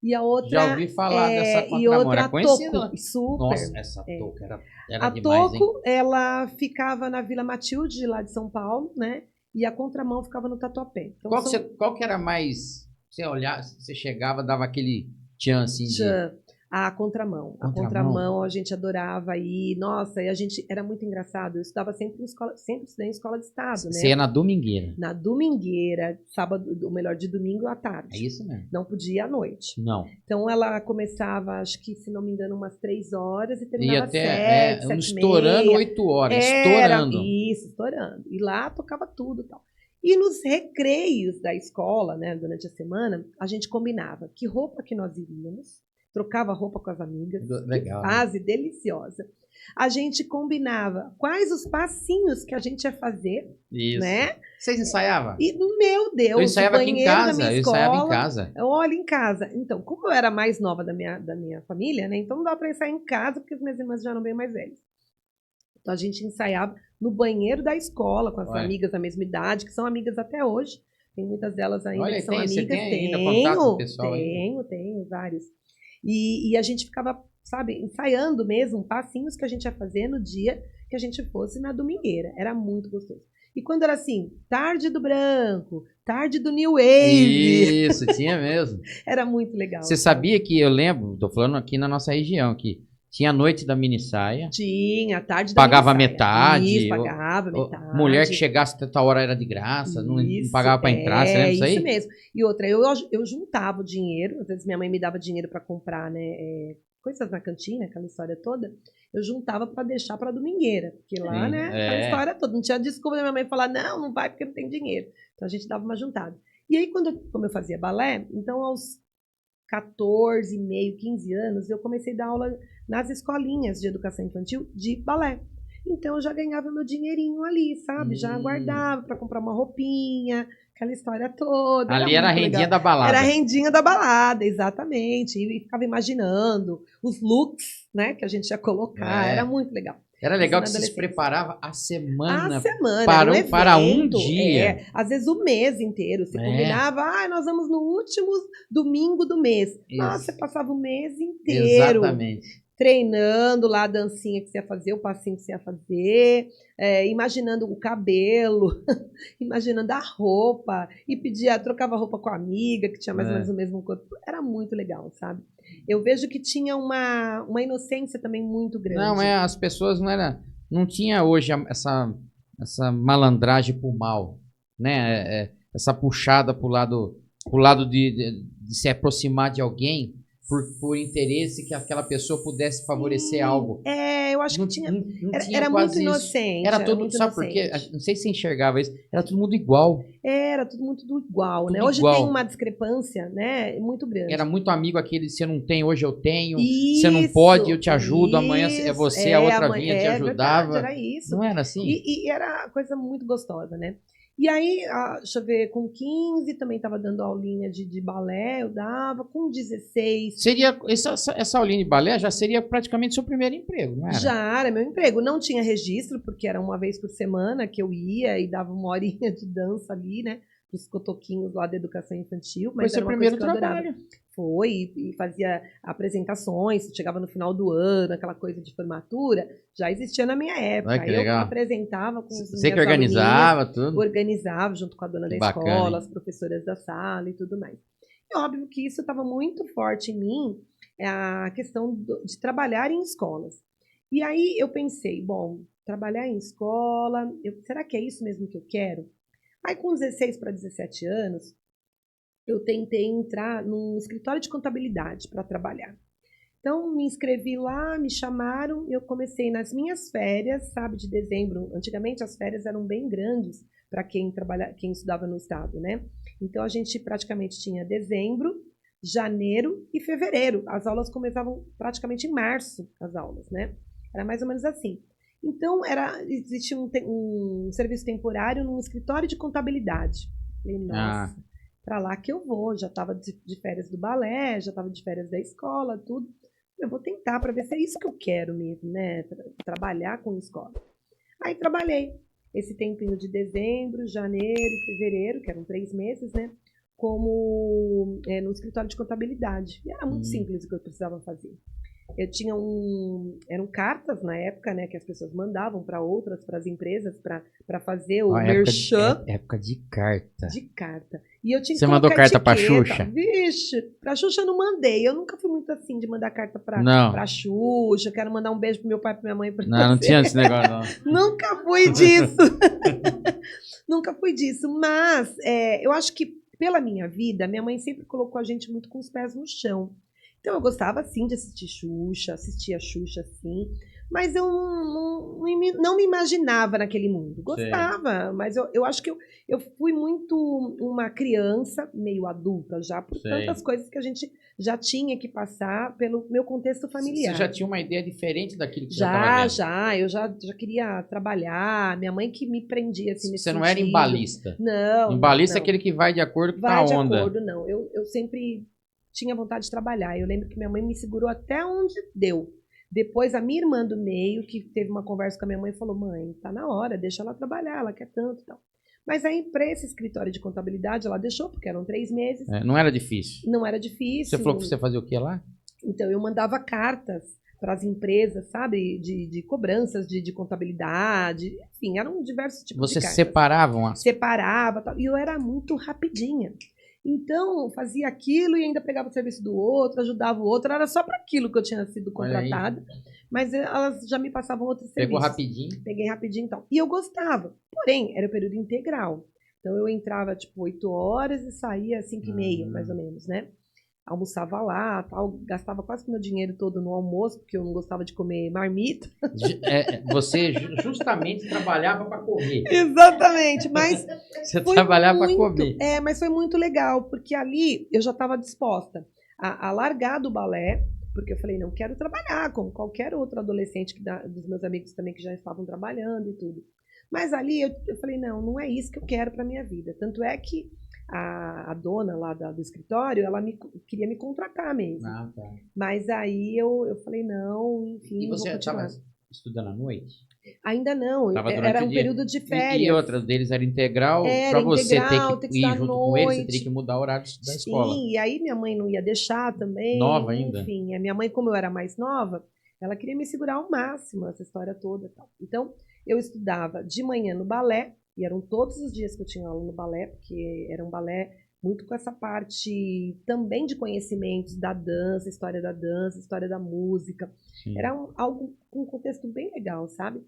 e a outra... Já ouvi falar dessa Contramão, e outra era conhecida? Super. Nossa, essa Toco era a demais, Toco, ela ficava na Vila Matilde, lá de São Paulo, né, e a Contramão ficava no Tatuapé. Então, qual que era mais... Você olhava, você chegava, dava aquele tchan, assim, A contramão. A contramão a gente adorava ir. Nossa, e a gente era muito engraçado. Eu estudava sempre estudei em escola de estado, né? Você ia na domingueira. Na domingueira, sábado, ou melhor, de domingo à tarde. É isso mesmo. Não podia à noite. Não. Então ela começava, acho que, se não me engano, umas 3 horas e terminava às até 7, 7 estourando 8 horas. Estourando. Isso, estourando. E lá tocava tudo e tal. E nos recreios da escola, né, durante a semana, a gente combinava que roupa que nós iríamos, trocava roupa com as amigas. Legal. Que fase deliciosa. A gente combinava quais os passinhos que a gente ia fazer. Isso. Né? Vocês ensaiavam? E, meu Deus, eu ensaiava aqui em casa. Eu ensaiava em casa. Olha, em casa. Então, como eu era mais nova da minha família, né? Então não dava para ensaiar em casa, porque as minhas irmãs já eram bem mais velhas. Então a gente ensaiava no banheiro da escola, com as amigas da mesma idade, que são amigas até hoje. Tem muitas delas ainda que são amigas. Você tem ainda contato com o pessoal? Tenho, vários. E a gente ficava, sabe, ensaiando mesmo passinhos que a gente ia fazer no dia que a gente fosse na domingueira. Era muito gostoso. E quando era assim, tarde do branco, tarde do New Wave. Isso, tinha mesmo. Era muito legal. Você sabia que, eu lembro, tô falando aqui na nossa região, que tinha a noite da minissaia. Tinha, a tarde da pagava minissaia. metade. Isso, pagava metade. Mulher que chegasse até tal hora era de graça, não pagava para entrar, você lembra disso aí? Isso mesmo. E outra, eu juntava o dinheiro, às vezes minha mãe me dava dinheiro para comprar, né, coisas na cantina, aquela história toda, eu juntava para deixar para domingueira, porque lá, sim, né, aquela história toda, não tinha desculpa da minha mãe falar, não vai porque não tem dinheiro. Então a gente dava uma juntada. E aí, como eu fazia balé, então aos 14, meio, 15 anos, eu comecei a dar aula nas escolinhas de educação infantil de balé. Então eu já ganhava meu dinheirinho ali, sabe? Já guardava para comprar uma roupinha, aquela história toda. Ali era a rendinha da balada. Era a rendinha da balada, exatamente. E ficava imaginando os looks, né, que a gente ia colocar. Era muito legal. Era legal que você se preparava a semana para um dia. Às vezes o mês inteiro. Você combinava, nós vamos no último domingo do mês. Isso. Nossa, você passava o mês inteiro. Exatamente. Treinando lá a dancinha que você ia fazer, o passinho que você ia fazer, imaginando o cabelo, imaginando a roupa, e trocava roupa com a amiga, que tinha mais ou menos o mesmo corpo. Era muito legal, sabe? Eu vejo que tinha uma inocência também muito grande. Não, as pessoas não tinha hoje essa malandragem pro mal, né? Essa puxada pro lado de se aproximar de alguém por interesse que aquela pessoa pudesse favorecer algo. Eu acho que tinha. Era muito inocente. Era todo, sabe por quê? Não sei se você enxergava isso. Era todo mundo igual. Era tudo muito igual, tudo né? Hoje igual. tem uma discrepância, né? Muito grande. Era muito amigo aquele, você não tem, hoje eu tenho. Isso, você não pode, eu te ajudo. Amanhã é você, a outra vinha te ajudava. Verdade, era isso. Não era assim? E era coisa muito gostosa, né? E aí, deixa eu ver, com 15 também estava dando aulinha de balé, eu dava, com 16... Seria, essa aulinha de balé já seria praticamente seu primeiro emprego, não era? Já era meu emprego. Não tinha registro, porque era uma vez por semana que eu ia e dava uma horinha de dança ali, né? Dos cotoquinhos lá da educação infantil. Mas foi seu primeiro trabalho. Foi, e fazia apresentações, chegava no final do ano, aquela coisa de formatura, já existia na minha época. Ai, que legal. Eu apresentava com os Você que organizava tudo? Organizava junto com a dona da bacana, escola, hein? as professoras da sala e tudo mais. É óbvio que isso estava muito forte em mim, a questão de trabalhar em escolas. E aí eu pensei, bom, trabalhar em escola, será que é isso mesmo que eu quero? Aí com 16 para 17 anos, eu tentei entrar num escritório de contabilidade para trabalhar. Então, me inscrevi lá, me chamaram, eu comecei nas minhas férias, sabe, de dezembro. Antigamente, as férias eram bem grandes para quem estudava no estado, né? Então, a gente praticamente tinha dezembro, janeiro e fevereiro. As aulas começavam praticamente em março, as aulas, né? Era mais ou menos assim. Então, existia um serviço temporário num escritório de contabilidade. Falei, nossa, para lá que eu vou. Já estava de férias do balé, já estava de férias da escola, tudo. Eu vou tentar para ver se é isso que eu quero mesmo, né? Trabalhar com escola. Aí trabalhei esse tempinho de dezembro, janeiro e fevereiro, que eram 3 meses, né? Como no escritório de contabilidade. E era muito simples o que eu precisava fazer. eu tinha eram cartas na época, né, que as pessoas mandavam para as empresas, para fazer o merchan. Época de carta. De carta. E eu tinha que Você mandou carta pra Xuxa? Vixe, pra Xuxa eu não mandei. Eu nunca fui muito assim de mandar carta pra Xuxa. Eu quero mandar um beijo pro meu pai e pra minha mãe. Não tinha esse negócio, não. Nunca fui disso. Nunca fui disso. Mas eu acho que pela minha vida, minha mãe sempre colocou a gente muito com os pés no chão. Então eu gostava, sim, de assistir Xuxa, assistia Xuxa, sim, mas eu não me imaginava naquele mundo. Gostava, mas eu acho que eu fui muito uma criança, meio adulta já, por tantas coisas que a gente já tinha que passar pelo meu contexto familiar. Você já tinha uma ideia diferente daquilo que você estava vendo? Eu já queria trabalhar, minha mãe que me prendia assim nesse sentido. Você não era embalista? Não. Embalista é aquele que vai de acordo com a onda. Vai de acordo, não. Eu sempre tinha vontade de trabalhar. Eu lembro que minha mãe me segurou até onde deu. Depois, a minha irmã do meio, que teve uma conversa com a minha mãe, falou: mãe, tá na hora, deixa ela trabalhar, ela quer tanto e tal. Mas aí, para esse escritório de contabilidade, ela deixou, porque eram 3 meses. Não era difícil? Não era difícil. Você falou que você fazia o que lá? Então, eu mandava cartas para as empresas, sabe? De cobranças de contabilidade. Enfim, eram diversos tipos de cartas. Você separava? Separava, tal, e eu era muito rapidinha. Então, fazia aquilo e ainda pegava o serviço do outro, ajudava o outro. Era só para aquilo que eu tinha sido contratada. Mas elas já me passavam outros serviços. Pegou rapidinho? Peguei rapidinho, então. E eu gostava. Porém, era o período integral. Então, eu entrava, 8 horas e saía às 5h30, mais ou menos, né? Almoçava lá, tal, gastava quase o meu dinheiro todo no almoço, porque eu não gostava de comer marmita. Você justamente trabalhava para comer. Exatamente, mas você trabalhava para comer. Mas foi muito legal, porque ali eu já estava disposta a largar do balé, porque eu falei, não quero trabalhar como qualquer outro adolescente dos meus amigos também que já estavam trabalhando e tudo. Mas ali eu falei, não é isso que eu quero para minha vida. Tanto é que a dona lá do escritório, ela queria me contratar mesmo. Ah, tá. Mas aí eu falei, não, enfim. E você estava estudando à noite? Ainda não, era um período de férias. E outra deles era integral? Para você ter que ir junto com eles, você teria que mudar o horário da escola. Sim, e aí minha mãe não ia deixar também. Nova ainda? Enfim, a minha mãe, como eu era mais nova, ela queria me segurar ao máximo, essa história toda e tal. Então, eu estudava de manhã no balé, e eram todos os dias que eu tinha aula no balé, porque era um balé muito com essa parte também de conhecimentos da dança, história da música. Sim. Era algo com um contexto bem legal, sabe?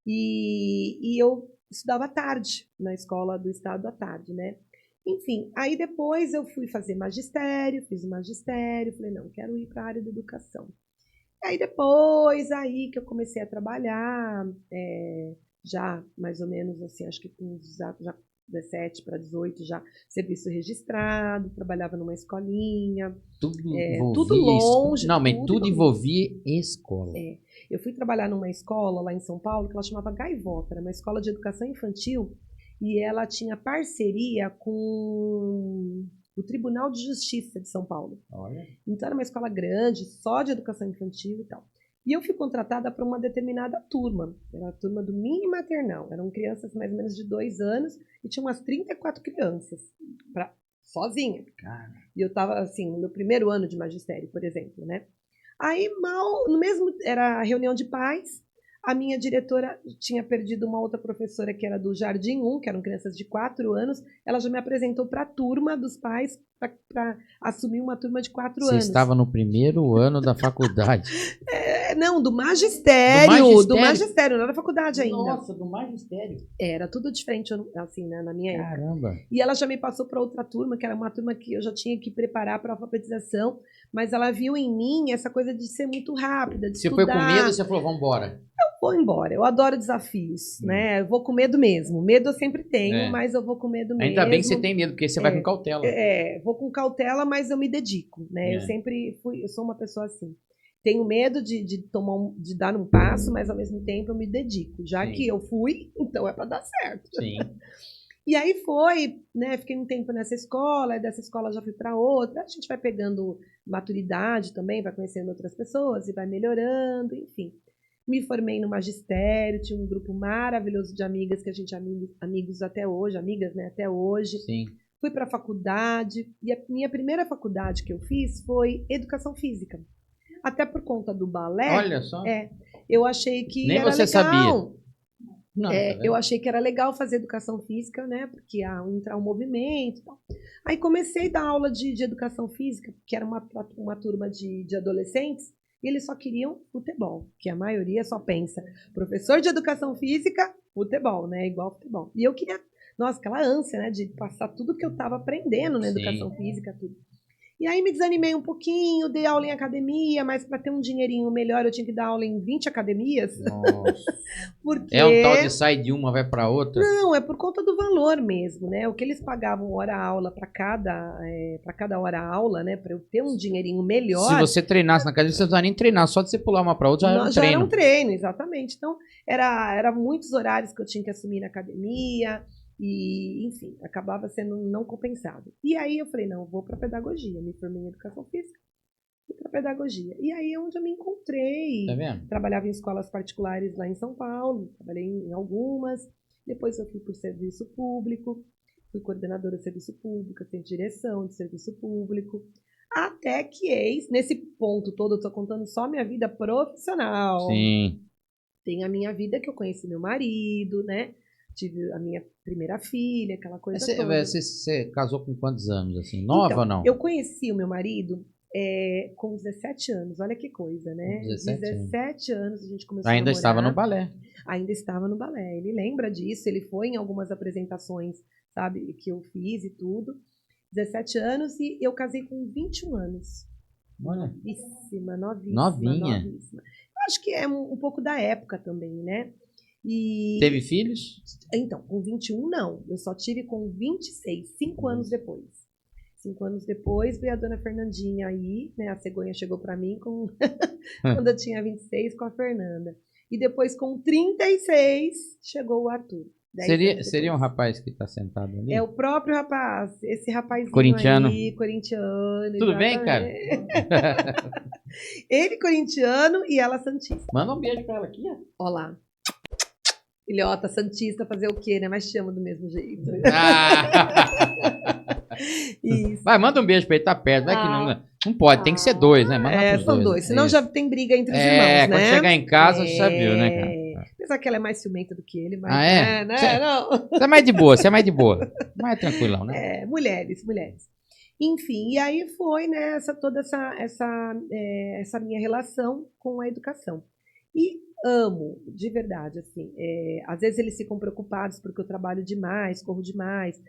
E eu estudava à tarde, na escola do estado à tarde, né? Enfim, aí depois eu fui fazer magistério, fiz o magistério, falei, não, quero ir para a área da educação. Aí depois, aí que eu comecei a trabalhar, já mais ou menos assim, acho que com já 17 para 18 já serviço registrado, trabalhava numa escolinha. Tudo longe. Não, mas tudo envolvia escola. Eu fui trabalhar numa escola lá em São Paulo que ela chamava Gaivota, era uma escola de educação infantil e ela tinha parceria com o Tribunal de Justiça de São Paulo. Olha. Então era uma escola grande, só de educação infantil e tal. E eu fui contratada para uma determinada turma, era a turma do mini maternal. Eram crianças mais ou menos de 2 anos e tinha umas 34 crianças, sozinha. Cara. E eu estava assim, no meu primeiro ano de magistério, por exemplo, né? Aí no mesmo, era a reunião de pais, a minha diretora tinha perdido uma outra professora que era do Jardim 1, que eram crianças de 4 anos, ela já me apresentou para a turma dos pais para assumir uma turma de 4 anos. Você estava no primeiro ano da faculdade? Não, do magistério. Do magistério, não era da faculdade ainda. Nossa, do magistério. Era tudo diferente, assim, né, na minha época. Caramba. E ela já me passou para outra turma, que era uma turma que eu já tinha que preparar para a alfabetização, mas ela viu em mim essa coisa de ser muito rápida, de estudar. Você foi com medo e você falou, vamos embora. Eu vou embora, eu adoro desafios, né? Eu vou com medo mesmo. Medo eu sempre tenho, mas eu vou com medo mesmo. Ainda bem que você tem medo, porque você vai com cautela. Vou com cautela, mas eu me dedico, né? Eu sempre eu sou uma pessoa assim. Tenho medo de dar um passo, mas ao mesmo tempo eu me dedico. Já que eu fui, então é para dar certo. Sim. E aí foi, né? Fiquei um tempo nessa escola, dessa escola já fui para outra. A gente vai pegando maturidade também, vai conhecendo outras pessoas e vai melhorando, enfim. Me formei no magistério, tinha um grupo maravilhoso de amigas que a gente é amigos até hoje, amigas, né, até hoje. Sim. Fui para a faculdade e a minha primeira faculdade que eu fiz foi educação física. Até por conta do balé. Olha só. Eu achei que Nem era você legal. sabia. Não, Eu achei que era legal fazer educação física, né? Porque entrar um movimento e tal. Aí comecei a dar aula de educação física, que era uma turma de adolescentes, e eles só queriam futebol, que a maioria só pensa, professor de educação física, futebol, né? Igual futebol. E eu queria, nossa, aquela ânsia, né? De passar tudo que eu estava aprendendo na educação física, tudo. E aí me desanimei um pouquinho, dei aula em academia, mas para ter um dinheirinho melhor eu tinha que dar aula em 20 academias. Nossa. Porque... É um tal de sai de uma, vai para outra? Não, é por conta do valor mesmo, né? O que eles pagavam hora-aula para cada hora-aula, né? Para eu ter um dinheirinho melhor. Se você treinasse na academia, você não precisava nem treinar, só de você pular uma para outra já era um treino. Já era um treino, exatamente. Então, era muitos horários que eu tinha que assumir na academia. E, enfim, acabava sendo não compensado. E aí eu falei, não, vou para pedagogia. Me formei em educação física e para pedagogia. E aí é onde eu me encontrei. Tá vendo? Trabalhava em escolas particulares lá em São Paulo, trabalhei em algumas. Depois eu fui para o serviço público, fui coordenadora de serviço público, tenho direção de serviço público. Até que nesse ponto todo, eu estou contando só minha vida profissional. Sim. Tem a minha vida que eu conheci meu marido, né? Tive a minha primeira filha, aquela coisa toda. Você casou com quantos anos, assim? Nova ou não? Eu conheci o meu marido com 17 anos. Olha que coisa, né? 17 anos a gente começou a namorar. Ainda estava no balé. Ainda estava no balé. Ele lembra disso, ele foi em algumas apresentações, sabe, que eu fiz e tudo. 17 anos e eu casei com 21 anos. Olha. Novíssima. Eu acho que é um pouco da época também, né? E... Teve filhos? Então, com 21 não. Eu só tive com 26, 5 anos depois. 5 anos depois veio a dona Fernandinha aí, né? A cegonha chegou para mim quando eu tinha 26 com a Fernanda. E depois com 36 chegou o Arthur. Seria um rapaz que está sentado ali? É o próprio rapaz, esse rapazinho corintiano. aí, corintiano. Tudo bem, cara? Ele corintiano e ela santista. Manda um beijo para ela aqui, ó. Olá. Filhota, santista, fazer o quê, né? Mas chama do mesmo jeito. Isso. Vai, manda um beijo pra ele, tá perto. Vai que não pode, tem que ser dois, né? Manda são dois. Senão já tem briga entre os irmãos, né? Quando chegar em casa, você já viu, né, cara? Apesar que ela é mais ciumenta do que ele, mas... Né? Não. Você é mais de boa, mais tranquilão, né? Mulheres. Enfim, e aí foi, né, toda essa minha relação com a educação. E amo, de verdade, assim. Às vezes eles ficam preocupados porque eu trabalho demais, corro demais.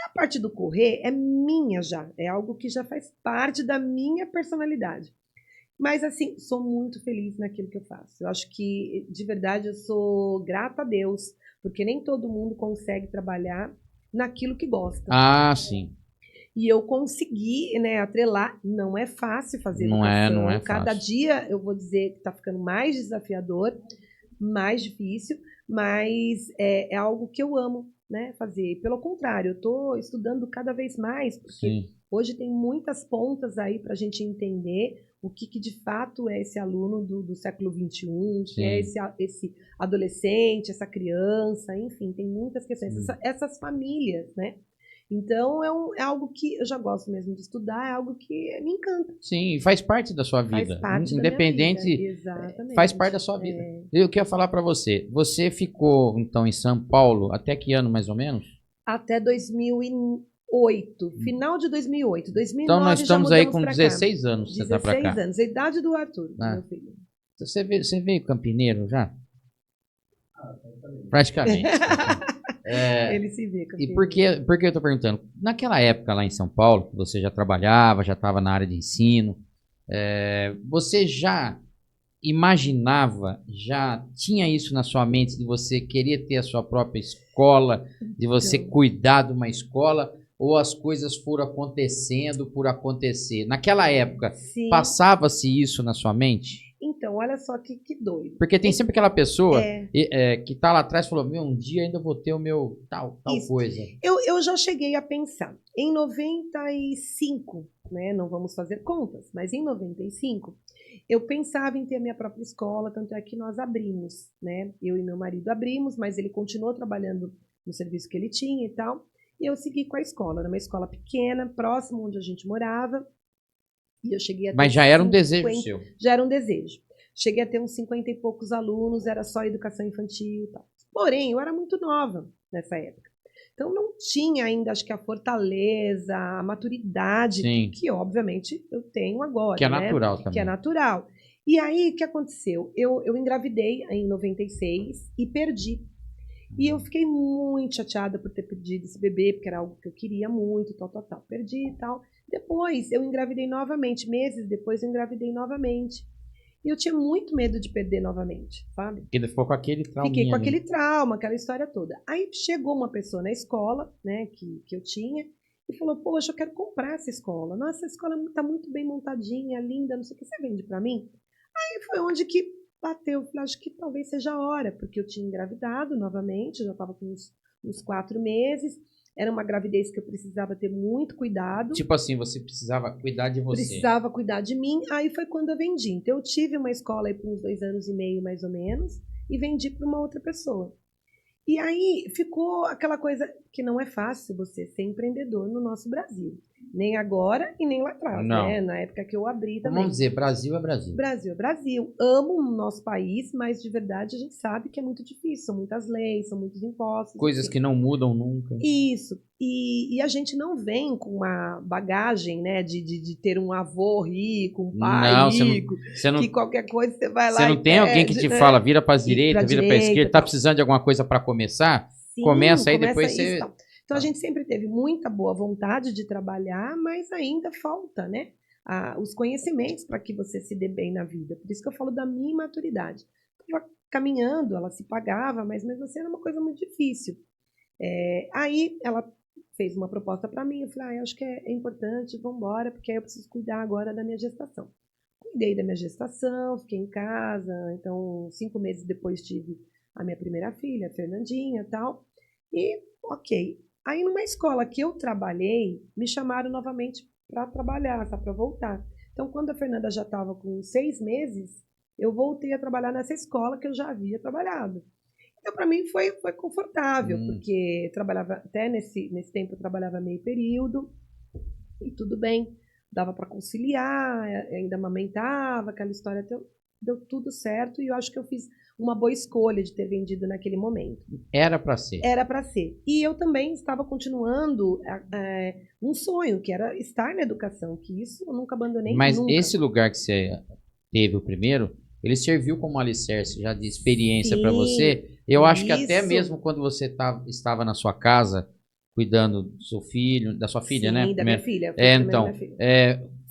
A parte do correr é minha já, é algo que já faz parte da minha personalidade. Mas, assim, sou muito feliz naquilo que eu faço. Eu acho que, de verdade, eu sou grata a Deus, porque nem todo mundo consegue trabalhar naquilo que gosta. Ah, sim. E eu consegui, né, atrelar. Não é fácil fazer educação. Não é Cada fácil. dia eu vou dizer que está ficando mais desafiador, mais difícil, mas é algo que eu amo, né, fazer. Pelo contrário, eu estou estudando cada vez mais, porque hoje tem muitas pontas aí para a gente entender o que de fato é esse aluno do século XXI, que é esse adolescente, essa criança, enfim, tem muitas questões. Essas famílias, né? Então, é algo que eu já gosto mesmo de estudar, é algo que me encanta. Sim, faz parte da sua vida. Faz parte independente, da minha vida. Exatamente. Faz parte da sua vida. Eu queria falar para você. Você ficou, então, em São Paulo até que ano, mais ou menos? Até 2008. Final de 2008. 2009 então, nós estamos aí com 16 cá. anos. 16 pra cá. anos. A idade do Arthur, meu filho. Você veio campineiro já? Praticamente. Ele se vê campineiro. E por que eu tô perguntando? Naquela época lá em São Paulo, que você já trabalhava, já estava na área de ensino, você já imaginava, já tinha isso na sua mente de você querer ter a sua própria escola, de você cuidar de uma escola, ou as coisas foram acontecendo por acontecer? Naquela época, passava-se isso na sua mente? Então, olha só que doido. Porque tem sempre aquela pessoa que tá lá atrás e falou, um dia ainda vou ter o meu tal coisa. Eu já cheguei a pensar. Em 95, né, não vamos fazer contas, mas em 95, eu pensava em ter a minha própria escola, tanto é que nós abrimos, né? Eu e meu marido abrimos, mas ele continuou trabalhando no serviço que ele tinha e tal. E eu segui com a escola. Era uma escola pequena, próximo onde a gente morava. E eu cheguei a ter Mas já era um desejo seu. Já era um desejo. Cheguei a ter uns 50 e poucos alunos, era só educação infantil e tal. Porém, eu era muito nova nessa época. Então, não tinha ainda, acho que a fortaleza, a maturidade, Sim. que obviamente eu tenho agora. Que é natural também. Que é natural. E aí, o que aconteceu? Eu engravidei em 96 e perdi. E eu fiquei muito chateada por ter perdido esse bebê, porque era algo que eu queria muito, tal. Perdi e tal. Depois, eu engravidei novamente. Meses depois, eu engravidei novamente. E eu tinha muito medo de perder novamente, sabe? Porque ficou com aquele trauma. Fiquei com aquele trauma, aquela história toda. Aí chegou uma pessoa na escola, né, que eu tinha, e falou, poxa, eu quero comprar essa escola. Nossa, essa escola tá muito bem montadinha, linda, não sei o que, você vende para mim? Aí foi onde que bateu. Eu falei, acho que talvez seja a hora, porque eu tinha engravidado novamente, já estava com uns 4 meses. Era uma gravidez que eu precisava ter muito cuidado. Tipo assim, você precisava cuidar de você. Precisava cuidar de mim. Aí foi quando eu vendi. Então, eu tive uma escola aí por uns 2 anos e meio, mais ou menos, e vendi para uma outra pessoa. E aí ficou aquela coisa que não é fácil você ser empreendedor no nosso Brasil. Nem agora e nem lá atrás, né? Na época que eu abri também. Vamos dizer, Brasil é Brasil. Brasil é Brasil. Amo o nosso país, mas de verdade a gente sabe que é muito difícil. São muitas leis, são muitos impostos. Coisas que não mudam nunca. Isso. E a gente não vem com uma bagagem, né, de ter um avô rico, um pai rico, que qualquer coisa você vai lá e Você não tem alguém que te fala, vira para a direita, vira para a esquerda, tá precisando de alguma coisa para começar? Sim, começa aí, depois você... Então, a gente sempre teve muita boa vontade de trabalhar, mas ainda falta, né, os conhecimentos para que você se dê bem na vida. Por isso que eu falo da minha maturidade. Estava caminhando, ela se pagava, mas mesmo assim era uma coisa muito difícil. Aí ela fez uma proposta para mim, eu falei, acho que é importante, vamos embora, porque aí eu preciso cuidar agora da minha gestação. Cuidei da minha gestação, fiquei em casa, então 5 meses depois tive a minha primeira filha, a Fernandinha e tal, e ok. Aí numa escola que eu trabalhei, me chamaram novamente para trabalhar, para voltar. Então quando a Fernanda já estava com 6 meses, eu voltei a trabalhar nessa escola que eu já havia trabalhado. Então, para mim, foi confortável, porque trabalhava até nesse tempo, eu trabalhava meio período, e tudo bem, dava para conciliar, ainda amamentava, aquela história, deu tudo certo, e eu acho que eu fiz uma boa escolha de ter vendido naquele momento. Era para ser. Era para ser. E eu também estava continuando um sonho, que era estar na educação, que isso eu nunca abandonei. Mas nunca. Esse lugar que você teve o primeiro, ele serviu como alicerce já de experiência para você. Eu acho que até mesmo quando você estava na sua casa, cuidando do seu filho, da sua filha, né? Sim, da minha filha. Então,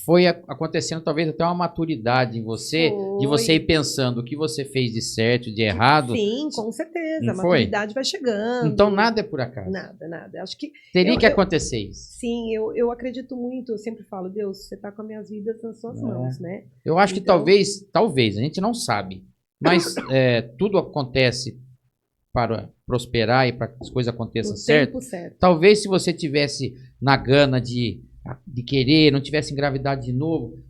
foi acontecendo talvez até uma maturidade em você, de você ir pensando o que você fez de certo, de errado. Sim, com certeza. A maturidade vai chegando. Então, nada é por acaso. Nada. Acho que teria que acontecer isso. Sim, eu acredito muito, eu sempre falo, Deus, você está com as minhas vidas nas suas mãos, né? Eu acho que talvez, a gente não sabe, mas tudo acontece para prosperar e para que as coisas aconteçam certo. Talvez se você tivesse na gana de querer, não tivesse engravidado de novo,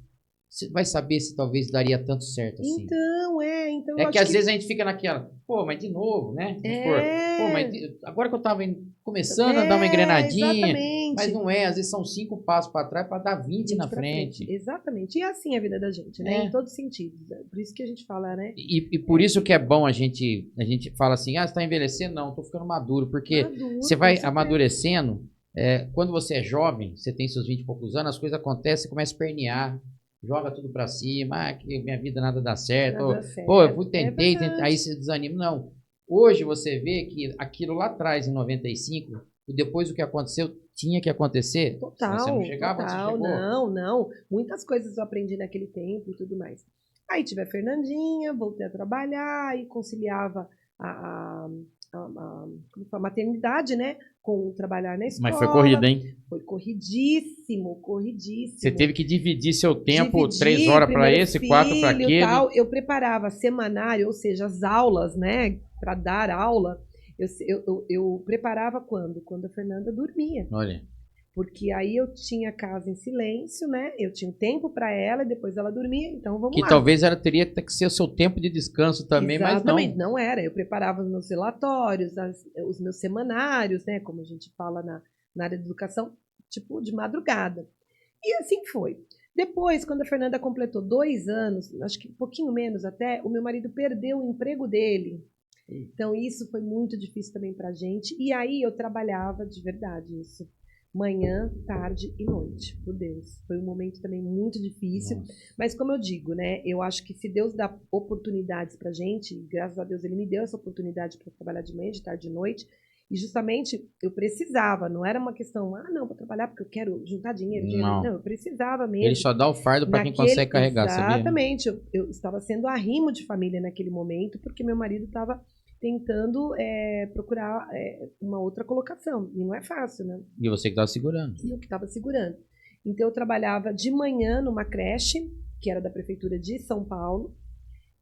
você vai saber se talvez daria tanto certo assim. Então é que às vezes a gente fica naquela, mas de novo, né? Mas agora que eu tava começando a dar uma engrenadinha, exatamente. Mas não às vezes são 5 passos para trás para dar 20 na frente. Exatamente. E é assim a vida da gente, né? Em todos os sentidos. Por isso que a gente fala, né? E por isso que é bom a gente fala assim, você tá envelhecendo? Não, tô ficando maduro, porque você vai amadurecendo. Quando você é jovem, você tem seus 20 e poucos anos, as coisas acontecem, você começa a espernear, joga tudo pra cima, que minha vida nada dá certo. Eu tentei, aí você desanima. Não. Hoje você vê que aquilo lá atrás, em 95, depois do que aconteceu, tinha que acontecer. Total. Você não chegava, você chegou. Não. Muitas coisas eu aprendi naquele tempo e tudo mais. Aí tive a Fernandinha, voltei a trabalhar e conciliava a maternidade, né, com trabalhar na escola. Mas foi corrida, hein? Foi corridíssimo. Você teve que dividir seu tempo, 3 horas para esse, 4 para aquele. Eu preparava semanário, ou seja, as aulas, né, para dar aula. Eu preparava quando a Fernanda dormia. Olha. Porque aí eu tinha a casa em silêncio, né? Eu tinha um tempo para ela e depois ela dormia, então vamos lá. Que talvez ela teria que ser o seu tempo de descanso também, exatamente, mas não. Não era. Eu preparava os meus relatórios, os meus semanários, né? Como a gente fala na área de educação, tipo de madrugada. E assim foi. Depois, quando a Fernanda completou 2 anos, acho que um pouquinho menos até, o meu marido perdeu o emprego dele. Então, isso foi muito difícil também pra gente. E aí eu trabalhava de verdade isso. Manhã, tarde e noite, por Deus. Foi um momento também muito difícil. Nossa. Mas como eu digo, né? Eu acho que se Deus dá oportunidades pra gente, graças a Deus ele me deu essa oportunidade para trabalhar de manhã, de tarde e de noite. E justamente eu precisava, não era uma questão, não, vou trabalhar porque eu quero juntar dinheiro. Não. Não, eu precisava mesmo. Ele só dá o fardo para quem consegue carregar, sabia? Exatamente. Eu estava sendo arrimo de família naquele momento, porque meu marido estava tentando procurar uma outra colocação. E não é fácil, né? E você que estava segurando. E eu que estava segurando. Então eu trabalhava de manhã numa creche, que era da Prefeitura de São Paulo.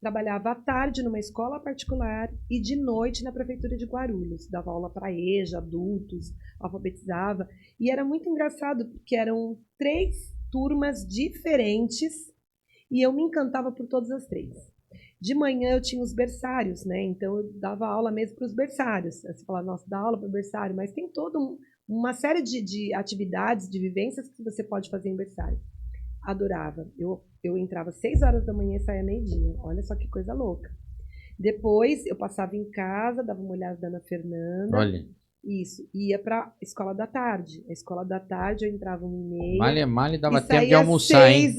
Trabalhava à tarde numa escola particular e de noite na Prefeitura de Guarulhos. Dava aula para EJA, adultos, alfabetizava. E era muito engraçado, porque eram 3 turmas diferentes e eu me encantava por todas as 3. De manhã eu tinha os berçários, né? Então eu dava aula mesmo para os berçários. Você fala, nossa, dá aula para o berçário, mas tem toda uma série de atividades, de vivências que você pode fazer em berçário. Adorava. Eu entrava 6 horas da manhã e saía meio-dia. Olha só que coisa louca. Depois eu passava em casa, dava uma olhada da Ana Fernanda. Olha. Isso. Ia pra escola da tarde. A escola da tarde eu entrava 1h30. Malha dava tempo de almoçar, hein?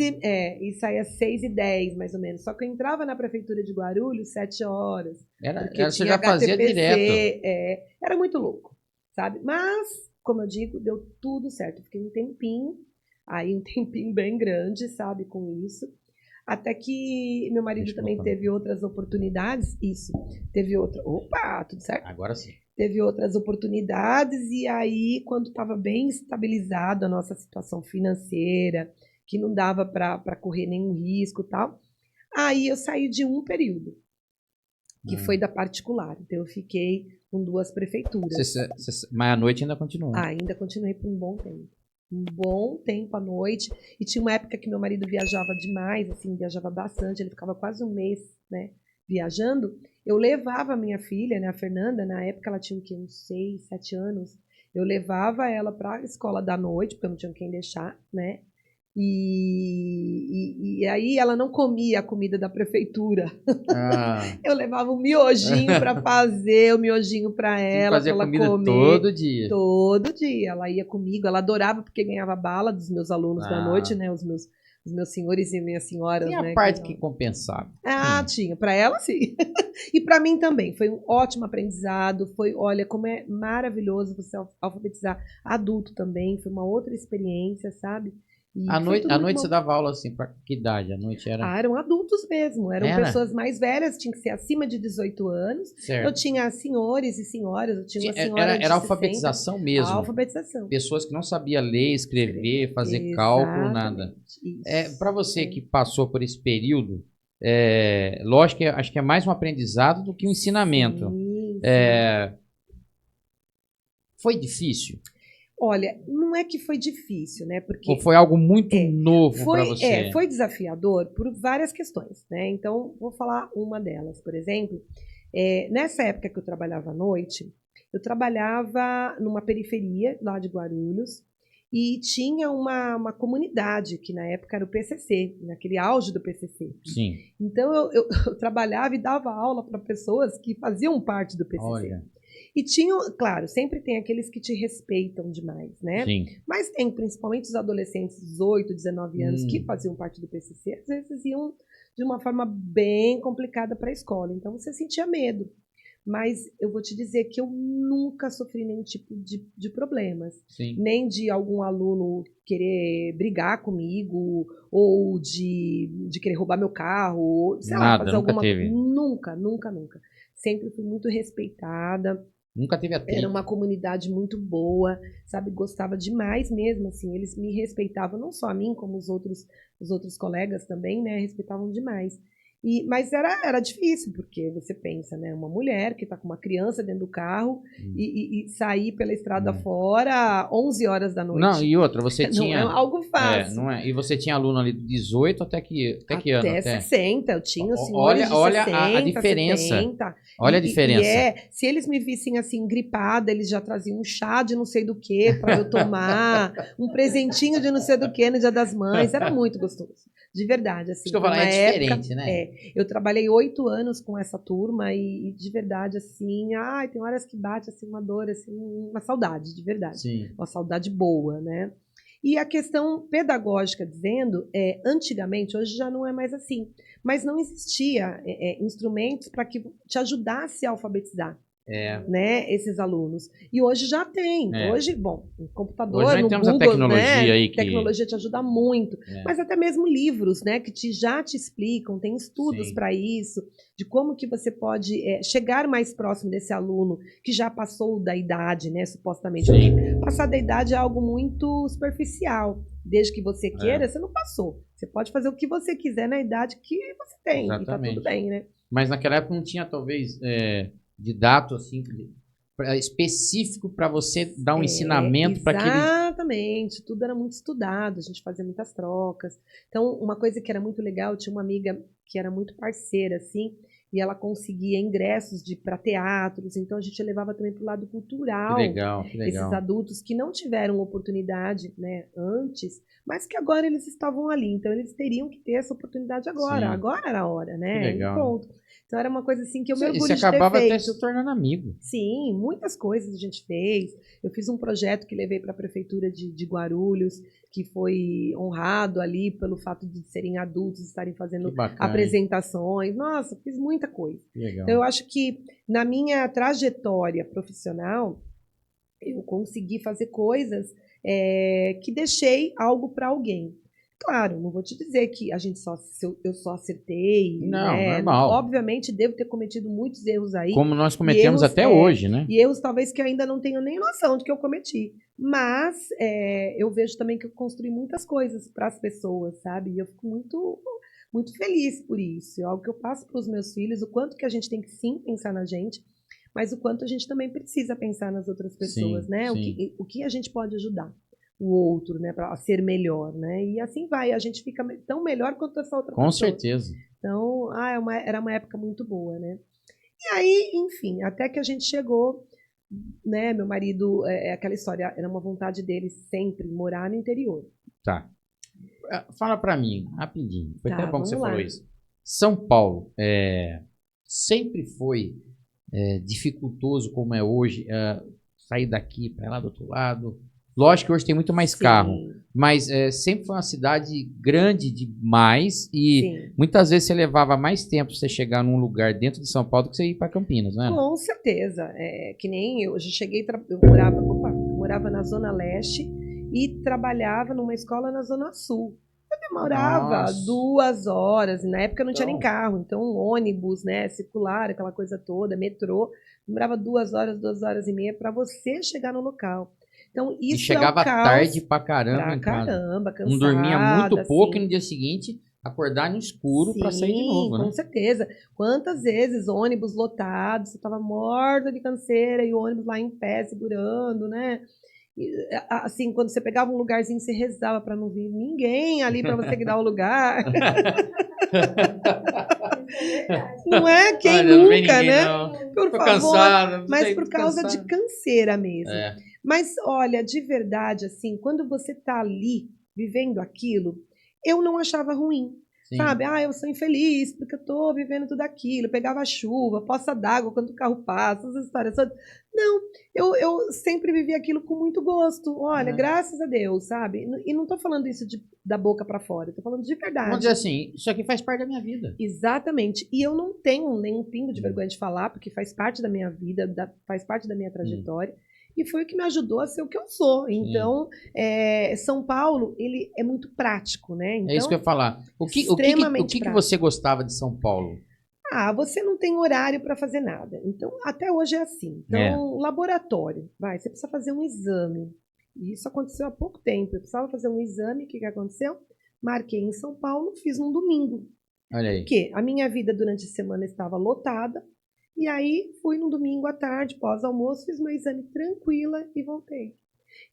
E saía 6h10, mais ou menos. Só que eu entrava na Prefeitura de Guarulhos 7 horas. Você já fazia direto. Era muito louco, sabe? Mas, como eu digo, deu tudo certo. Eu fiquei um tempinho bem grande, sabe, com isso. Até que meu marido também teve outras oportunidades. Isso, teve outra. Opa, tudo certo? Agora sim. Teve outras oportunidades e aí, quando estava bem estabilizada a nossa situação financeira, que não dava para correr nenhum risco e tal, aí eu saí de um período, que foi da particular. Então eu fiquei com 2 prefeituras. Mas à noite ainda continuou? Ainda continuei por um bom tempo. Um bom tempo à noite. E tinha uma época que meu marido viajava demais, assim, viajava bastante. Ele ficava quase um mês, né, viajando. Eu levava a minha filha, né, a Fernanda, na época ela tinha uns 6, 7 anos. Eu levava ela para a escola da noite, porque eu não tinha quem deixar, né? E aí ela não comia a comida da prefeitura. Eu levava um miojinho para fazer, o miojinho para ela, para ela comer. Todo dia. Todo dia. Ela ia comigo, ela adorava porque ganhava bala dos meus alunos da noite, né? Os meus senhores e minhas senhoras. Tinha né, a parte que compensava. Tinha. Para ela, sim. E para mim também. Foi um ótimo aprendizado. Olha, como é maravilhoso você alfabetizar adulto também. Foi uma outra experiência, sabe? À noite você dava aula assim, para que idade? À noite era... eram adultos mesmo, eram pessoas mais velhas, tinha que ser acima de 18 anos. Certo. Eu tinha senhores e senhoras, eu tinha uma senhora era alfabetização 60, mesmo. Alfabetização. Pessoas que não sabiam ler, escrever, fazer cálculo, nada. Para você que passou por esse período, lógico que acho que é mais um aprendizado do que um ensinamento. Sim. Foi difícil? Olha, não é que foi difícil, né? Porque ou foi algo muito novo para você? Foi desafiador por várias questões, né? Então, vou falar uma delas. Por exemplo, nessa época que eu trabalhava à noite, eu trabalhava numa periferia lá de Guarulhos e tinha uma comunidade, que na época era o PCC, naquele auge do PCC. Sim. Então, eu trabalhava e dava aula para pessoas que faziam parte do PCC. Olha. E claro, sempre tem aqueles que te respeitam demais, né? Sim. Mas tem principalmente os adolescentes, 18, 19 anos, que faziam parte do PCC, às vezes iam de uma forma bem complicada para a escola. Então você sentia medo. Mas eu vou te dizer que eu nunca sofri nenhum tipo de problemas. Sim. Nem de algum aluno querer brigar comigo, ou de querer roubar meu carro, ou, sei lá, fazer alguma coisa. Nunca. Sempre fui muito respeitada. Nunca teve atrito. Era uma comunidade muito boa, sabe? Gostava demais mesmo, assim. Eles me respeitavam, não só a mim, como os outros colegas também, né? Respeitavam demais. Mas era difícil, porque você pensa, né? Uma mulher que está com uma criança dentro do carro e sair pela estrada fora 11 horas da noite. Não, e outra, você tinha... Não é algo fácil. Não é. E você tinha aluno ali de 18 até que ano? Até 60. Eu tinha senhores de 60, olha a diferença. 70. Olha a diferença. Se eles me vissem assim, gripada, eles já traziam um chá de não sei do que para eu tomar, um presentinho de não sei do que no Dia das Mães. Era muito gostoso. De verdade, assim. Isso que eu falo, é diferente, né? Eu trabalhei 8 anos com essa turma e de verdade, assim, tem horas que bate assim, uma dor, assim, uma saudade, de verdade. Sim. Uma saudade boa, né? E a questão pedagógica, dizendo, antigamente, hoje já não é mais assim, mas não existia instrumentos para que te ajudasse a alfabetizar. Né, esses alunos. E hoje já tem. Hoje, bom, no computador, hoje no temos Google, a tecnologia aí que... A tecnologia te ajuda muito. Mas até mesmo livros, né, que já te explicam, tem estudos para isso, de como que você pode chegar mais próximo desse aluno que já passou da idade, né, supostamente. Passar da idade é algo muito superficial. Desde que você queira, você não passou. Você pode fazer o que você quiser na idade que você tem. Exatamente. E tá tudo bem, né? Mas naquela época não tinha, talvez... didato assim específico para você dar um ensinamento para aquele... Exatamente, tudo era muito estudado, a gente fazia muitas trocas. Então, uma coisa que era muito legal, eu tinha uma amiga que era muito parceira, assim, e ela conseguia ingressos para teatros, então a gente levava também para o lado cultural. Que legal. Esses adultos que não tiveram oportunidade, né, antes, mas que agora eles estavam ali, então eles teriam que ter essa oportunidade agora. Sim. Agora era a hora, né? Que legal. E pronto. Então era uma coisa assim que eu me orgulho de ter feito. E você acabava até se tornando amigo. Sim, muitas coisas a gente fez. Eu fiz um projeto que levei para a prefeitura de Guarulhos, que foi honrado ali pelo fato de serem adultos, estarem fazendo apresentações. Nossa, fiz muita coisa. Legal. Então eu acho que na minha trajetória profissional, eu consegui fazer coisas que deixei algo para alguém. Claro, não vou te dizer que eu só acertei. Não, né? Normal. Obviamente, devo ter cometido muitos erros aí. Como nós cometemos até hoje, né? E erros talvez que eu ainda não tenho nem noção de que eu cometi. Mas eu vejo também que eu construí muitas coisas para as pessoas, sabe? E eu fico muito, muito feliz por isso. É algo que eu passo para os meus filhos, o quanto que a gente tem que sim pensar na gente, mas o quanto a gente também precisa pensar nas outras pessoas, sim, né? Sim. O que a gente pode ajudar o outro, né, para ser melhor, né? E assim vai, a gente fica tão melhor quanto essa outra pessoa. Com certeza. Então, era uma época muito boa, né? E aí, enfim, até que a gente chegou, né? Meu marido, aquela história, era uma vontade dele sempre morar no interior. Tá. Fala para mim, rapidinho. Foi até bom que você lá. falou isso. São Paulo sempre foi dificultoso como é hoje sair daqui para lá do outro lado. Lógico que hoje tem muito mais carro, mas sempre foi uma cidade grande demais e muitas vezes você levava mais tempo você chegar num lugar dentro de São Paulo do que você ir para Campinas, né? Com certeza. Que nem eu já cheguei, eu morava na Zona Leste e trabalhava numa escola na Zona Sul. Eu demorava 2 horas, na época não tinha nem carro, então ônibus, né, circular, aquela coisa toda, metrô, demorava 2 horas, 2 horas e meia para você chegar no local. Então, isso e chegava tarde pra caramba em casa. Cansada, não dormia muito pouco e no dia seguinte acordar no escuro para sair de novo, né? Com certeza. Quantas vezes ônibus lotados, você estava morta de canseira e o ônibus lá em pé segurando, né? E, assim, quando você pegava um lugarzinho, você rezava para não vir ninguém ali para você dar o lugar. Não é? Quem nunca, né? Não. Por favor, cansada, mas por causa de canseira mesmo. Mas, olha, de verdade, assim, quando você tá ali, vivendo aquilo, eu não achava ruim. Sim. Sabe? Eu sou infeliz porque eu tô vivendo tudo aquilo. Eu pegava chuva, poça d'água quando o carro passa, essas histórias todas. Não, eu sempre vivi aquilo com muito gosto. Olha, graças a Deus, sabe? E não tô falando isso da boca para fora, tô falando de verdade. Vamos dizer assim, isso aqui faz parte da minha vida. Exatamente. E eu não tenho nenhum pingo de vergonha de falar, porque faz parte da minha vida, faz parte da minha trajetória. E foi o que me ajudou a ser o que eu sou. Então, São Paulo, ele é muito prático, né? Então, é isso que eu ia falar. O que você gostava de São Paulo? Você não tem horário para fazer nada. Então, até hoje é assim. Então, laboratório. Você precisa fazer um exame. E isso aconteceu há pouco tempo. Eu precisava fazer um exame. O que aconteceu? Marquei em São Paulo, fiz num domingo. Olha aí. Porque a minha vida durante a semana estava lotada. E aí fui no domingo à tarde, pós-almoço, fiz meu exame tranquila e voltei.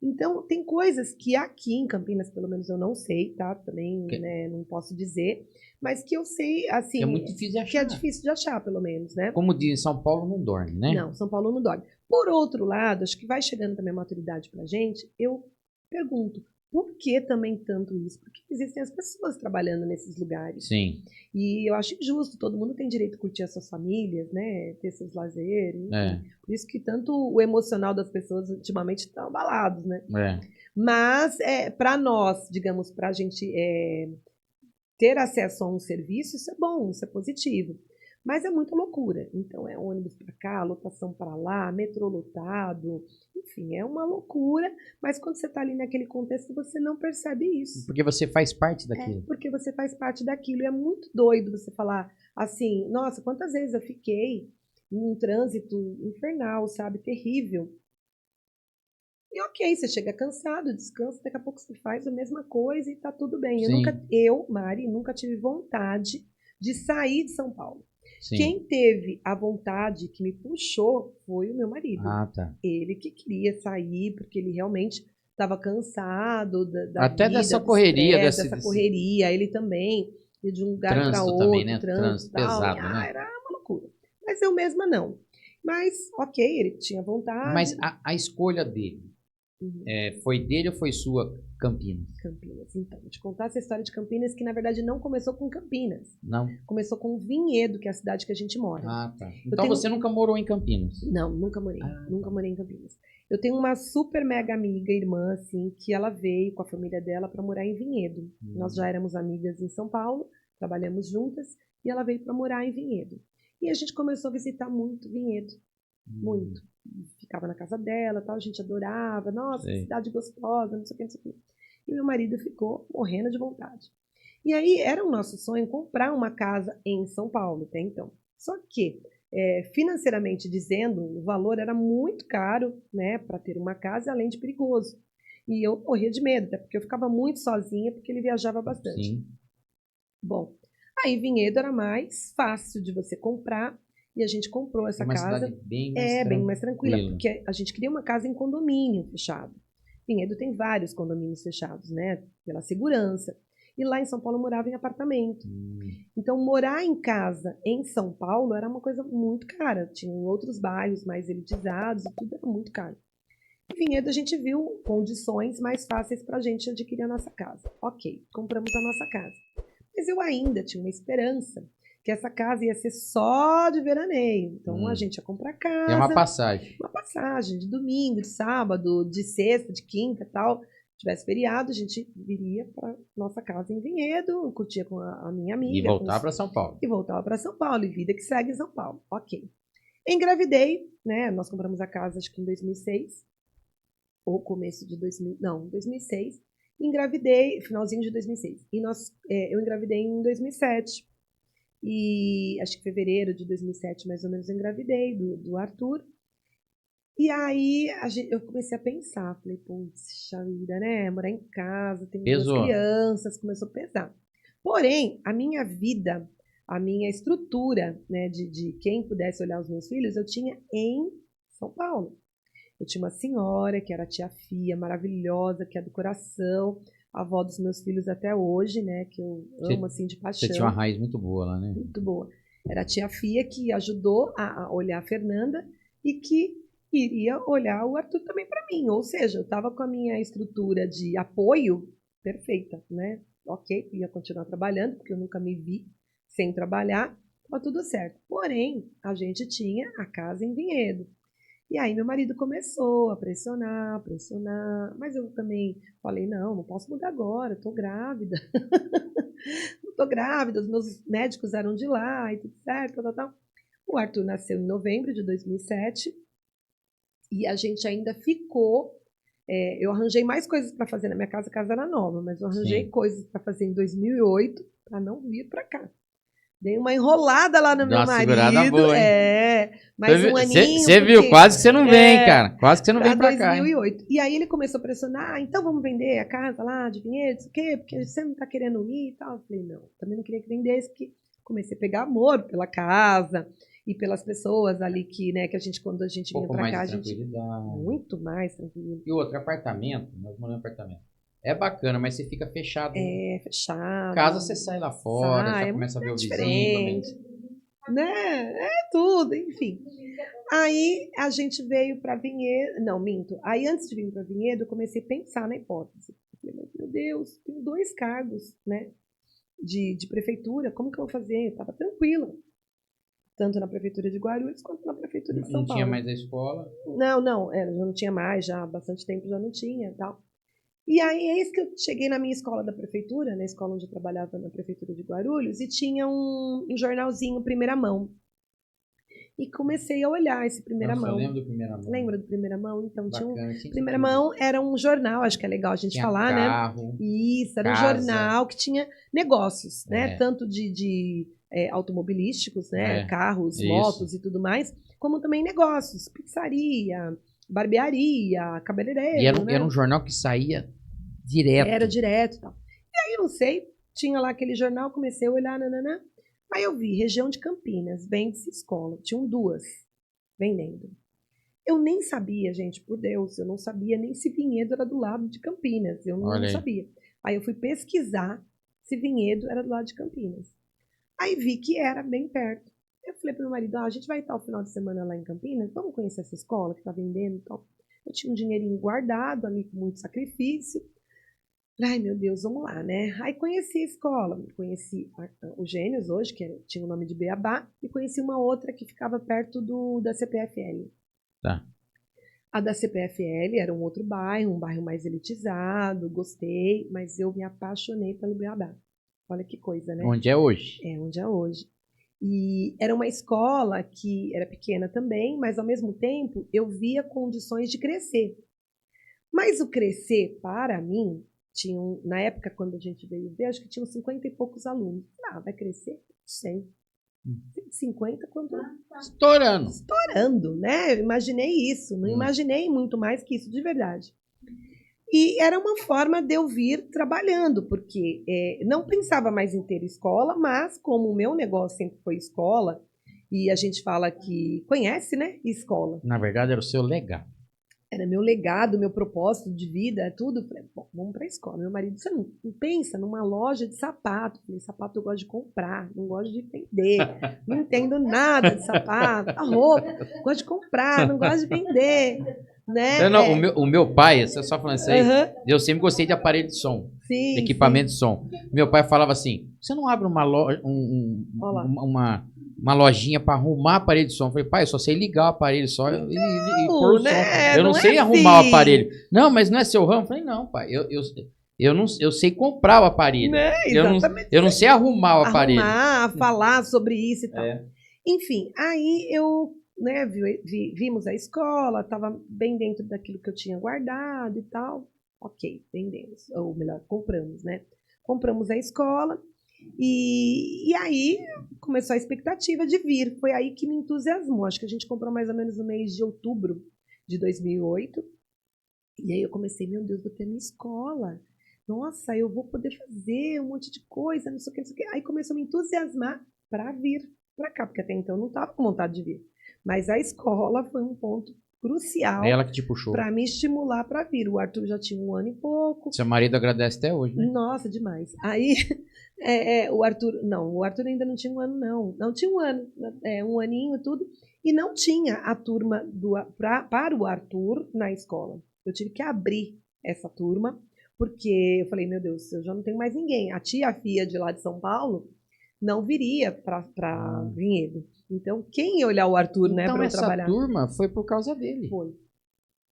Então, tem coisas que aqui em Campinas, pelo menos eu não sei, tá? Também, né, não posso dizer, mas que eu sei, assim, é muito difícil de achar. Que é difícil de achar, pelo menos, né? Como diz, São Paulo não dorme, né? Não, São Paulo não dorme. Por outro lado, acho que vai chegando também a maturidade pra gente, eu pergunto, por que também tanto isso? Porque existem as pessoas trabalhando nesses lugares. Sim. E eu acho injusto, todo mundo tem direito a curtir as suas famílias, né? Ter seus lazeres. Enfim. Por isso que tanto o emocional das pessoas ultimamente estão abalados, né? Mas para nós, digamos, para a gente ter acesso a um serviço, isso é bom, isso é positivo. Mas é muita loucura. Então, é ônibus para cá, lotação para lá, metrô lotado. Enfim, é uma loucura. Mas quando você está ali naquele contexto, você não percebe isso. Porque você faz parte daquilo. Porque você faz parte daquilo. E é muito doido você falar assim, nossa, quantas vezes eu fiquei num trânsito infernal, sabe? Terrível. E ok, você chega cansado, descansa, daqui a pouco você faz a mesma coisa e tá tudo bem. Eu, Mari, nunca tive vontade de sair de São Paulo. Sim. Quem teve a vontade que me puxou foi o meu marido. Tá. Ele que queria sair, porque ele realmente estava cansado da até vida, dessa correria. Dessa correria. Ele também ia de um lugar para outro. Também, né? Trânsito pesado, né? Era uma loucura. Mas eu mesma não. Mas, ok, ele tinha vontade. Mas a escolha dele, foi dele ou foi sua, Campinas? Campinas. Então, vou te contar essa história de Campinas, que na verdade não começou com Campinas. Não. Começou com Vinhedo, que é a cidade que a gente mora. Tá. Então você nunca morou em Campinas? Não, nunca morei. Nunca morei em Campinas. Eu tenho uma super mega amiga, irmã, assim, que ela veio com a família dela para morar em Vinhedo. Nós já éramos amigas em São Paulo, trabalhamos juntas, e ela veio para morar em Vinhedo. E a gente começou a visitar muito Vinhedo. Muito. Ficava na casa dela, tal, a gente adorava. Nossa, que cidade gostosa, não sei o que, não sei o que. E meu marido ficou morrendo de vontade. E aí era o nosso sonho comprar uma casa em São Paulo, até então. Só que, financeiramente dizendo, o valor era muito caro, né, para ter uma casa, além de perigoso. E eu morria de medo, até porque eu ficava muito sozinha, porque ele viajava bastante. Sim. Bom, aí Vinhedo era mais fácil de você comprar. E a gente comprou essa casa. Bem mais tranquila, porque a gente queria uma casa em condomínio fechado. Vinhedo tem vários condomínios fechados, né? Pela segurança. E lá em São Paulo eu morava em apartamento. Então, morar em casa em São Paulo era uma coisa muito cara. Tinha outros bairros mais elitizados e tudo era muito caro. Em Vinhedo a gente viu condições mais fáceis para a gente adquirir a nossa casa. Ok, compramos a nossa casa. Mas eu ainda tinha uma esperança que essa casa ia ser só de veraneio. Então, a gente ia comprar casa. É uma passagem. Uma passagem de domingo, de sábado, de sexta, de quinta e tal. Se tivesse feriado, a gente viria para nossa casa em Vinhedo, curtia com a minha amiga. E voltar para São Paulo. E voltava para São Paulo, e vida que segue em São Paulo. Ok. Engravidei, né? Nós compramos a casa, acho que em 2006. Ou começo de 2006. Engravidei, finalzinho de 2006. E eu engravidei em 2007. E acho que em fevereiro de 2007, mais ou menos, eu engravidei do Arthur. E aí eu comecei a pensar, falei, puxa vida, né? Morar em casa, tem duas crianças, começou a pesar. Porém, a minha vida, a minha estrutura, né, de quem pudesse olhar os meus filhos, eu tinha em São Paulo. Eu tinha uma senhora, que era a tia Fia, maravilhosa, que é do coração, a avó dos meus filhos até hoje, né? Que eu amo, assim, de paixão. Você tinha uma raiz muito boa lá, né? Muito boa. Era a tia Fia que ajudou a olhar a Fernanda e que iria olhar o Arthur também para mim. Ou seja, eu estava com a minha estrutura de apoio perfeita, né? Ok, ia continuar trabalhando, porque eu nunca me vi sem trabalhar, estava tudo certo. Porém, a gente tinha a casa em Vinhedo. E aí meu marido começou a pressionar, mas eu também falei, não posso mudar agora, eu tô grávida. Não tô grávida, os meus médicos eram de lá e tudo certo, tal. O Arthur nasceu em novembro de 2007 e a gente ainda ficou, eu arranjei mais coisas para fazer na minha casa, a casa era nova, mas eu arranjei coisas para fazer em 2008 para não vir para cá. Dei uma enrolada lá no Deu meu uma segurada marido. boa, hein? Mais um aninho. Você viu, quase que você não vem, cara. Quase que você não vem pra cá. 2008. E aí ele começou a pressionar, então vamos vender a casa lá de Vinhedo, o quê? Porque você não tá querendo ir e tal. Eu falei, não, também não queria que vendesse, porque comecei a pegar amor pela casa e pelas pessoas ali que, né, que a gente, quando a gente vinha pra cá, a gente... Muito mais tranquilo. E outro, apartamento, nós moramos em apartamento. É bacana, mas você fica fechado. Fechado. Casa você sai lá fora, já começa a ver o vizinho também. Né? É tudo, enfim. Aí a gente veio para Vinhedo. Não, minto. Aí antes de vir para Vinhedo, eu comecei a pensar na hipótese. Eu falei, meu Deus, tenho 2 cargos, né? De prefeitura, como que eu vou fazer? Eu estava tranquila. Tanto na prefeitura de Guarulhos quanto na prefeitura de São Paulo. Não tinha mais a escola? Não, já não tinha mais, já há bastante tempo já não tinha, tal. E aí, eis que eu cheguei na minha escola da prefeitura, na escola onde eu trabalhava na prefeitura de Guarulhos, e tinha um jornalzinho Primeira Mão. E comecei a olhar esse Primeira Mão. Eu lembro do Primeira Mão. Lembra do Primeira Mão? Então, bacana, tinha Primeira Mão era um jornal, acho que é legal a gente falar, carro, né? Isso, era casa. Um jornal que tinha negócios, né? Tanto de automobilísticos, né? Carros, motos e tudo mais, como também negócios, pizzaria, barbearia, cabeleireiro. E era um jornal que saía direto. Era direto e tal. E aí, não sei, tinha lá aquele jornal, comecei a olhar, nananã. Aí eu vi, região de Campinas, vende-se escola. Tinham 2 vendendo. Eu nem sabia, gente, por Deus, eu não sabia nem se Vinhedo era do lado de Campinas. Eu não sabia. Aí eu fui pesquisar se Vinhedo era do lado de Campinas. Aí vi que era bem perto. Eu falei pro meu marido, a gente vai estar o final de semana lá em Campinas, vamos conhecer essa escola que tá vendendo e tal. Eu tinha um dinheirinho guardado ali com muito sacrifício. Ai, meu Deus, vamos lá, né? Aí conheci a escola, conheci o Gênios hoje, que tinha o nome de Beabá, e conheci uma outra que ficava perto da CPFL. Tá. A da CPFL era um outro bairro, um bairro mais elitizado, gostei, mas eu me apaixonei pelo Beabá. Olha que coisa, né? Onde é hoje? Onde é hoje. E era uma escola que era pequena também, mas ao mesmo tempo eu via condições de crescer. Mas o crescer, para mim, na época, quando a gente veio ver, acho que tinham 50 e poucos alunos. Vai crescer? Não sei. 50 quando... Estourando, né? Eu imaginei isso. Não imaginei muito mais que isso, de verdade. E era uma forma de eu vir trabalhando, porque não pensava mais em ter escola, mas como o meu negócio sempre foi escola, e a gente fala que conhece, né? Escola. Na verdade, era o seu legado. Era meu legado, meu propósito de vida, tudo. Falei, bom, vamos para a escola. Meu marido, você não pensa numa loja de sapato? Falei, sapato eu gosto de comprar, não gosto de vender. Não entendo nada de sapato, roupa. Gosto de comprar, não gosto de vender. Né? O meu pai, você só falando isso aí, eu sempre gostei de aparelho de som, sim, equipamento de som. Meu pai falava assim, você não abre uma loja, uma lojinha para arrumar aparelho de som? Eu falei, pai, eu só sei ligar o aparelho só e pôr o som. Eu não sei arrumar o aparelho. Não, mas não é seu ramo? Eu falei, não, pai, eu sei comprar o aparelho. Né? Eu não sei arrumar o aparelho. Falar sobre isso e tal. Enfim, aí eu... Né, vimos a escola, estava bem dentro daquilo que eu tinha guardado e tal. Ok, vendemos, ou melhor, compramos, né? Compramos a escola e aí começou a expectativa de vir. Foi aí que me entusiasmou. Acho que a gente comprou mais ou menos no mês de outubro de 2008. E aí eu comecei, meu Deus, vou ter minha escola. Nossa, eu vou poder fazer um monte de coisa, não sei o que, não sei o que. Aí começou a me entusiasmar para vir para cá, porque até então eu não estava com vontade de vir. Mas a escola foi um ponto crucial para me estimular para vir. O Arthur já tinha 1 ano e pouco. Seu marido agradece até hoje, né? Nossa, demais. Aí, o Arthur ainda não tinha 1 ano, não. Não tinha 1 ano, 1 aninho, tudo. E não tinha a turma para o Arthur na escola. Eu tive que abrir essa turma, porque eu falei, meu Deus, eu já não tenho mais ninguém. A tia Fia de lá de São Paulo não viria para Vinhedo. Então, quem ia olhar o Arthur, né, para eu trabalhar? Essa turma foi por causa dele. Foi.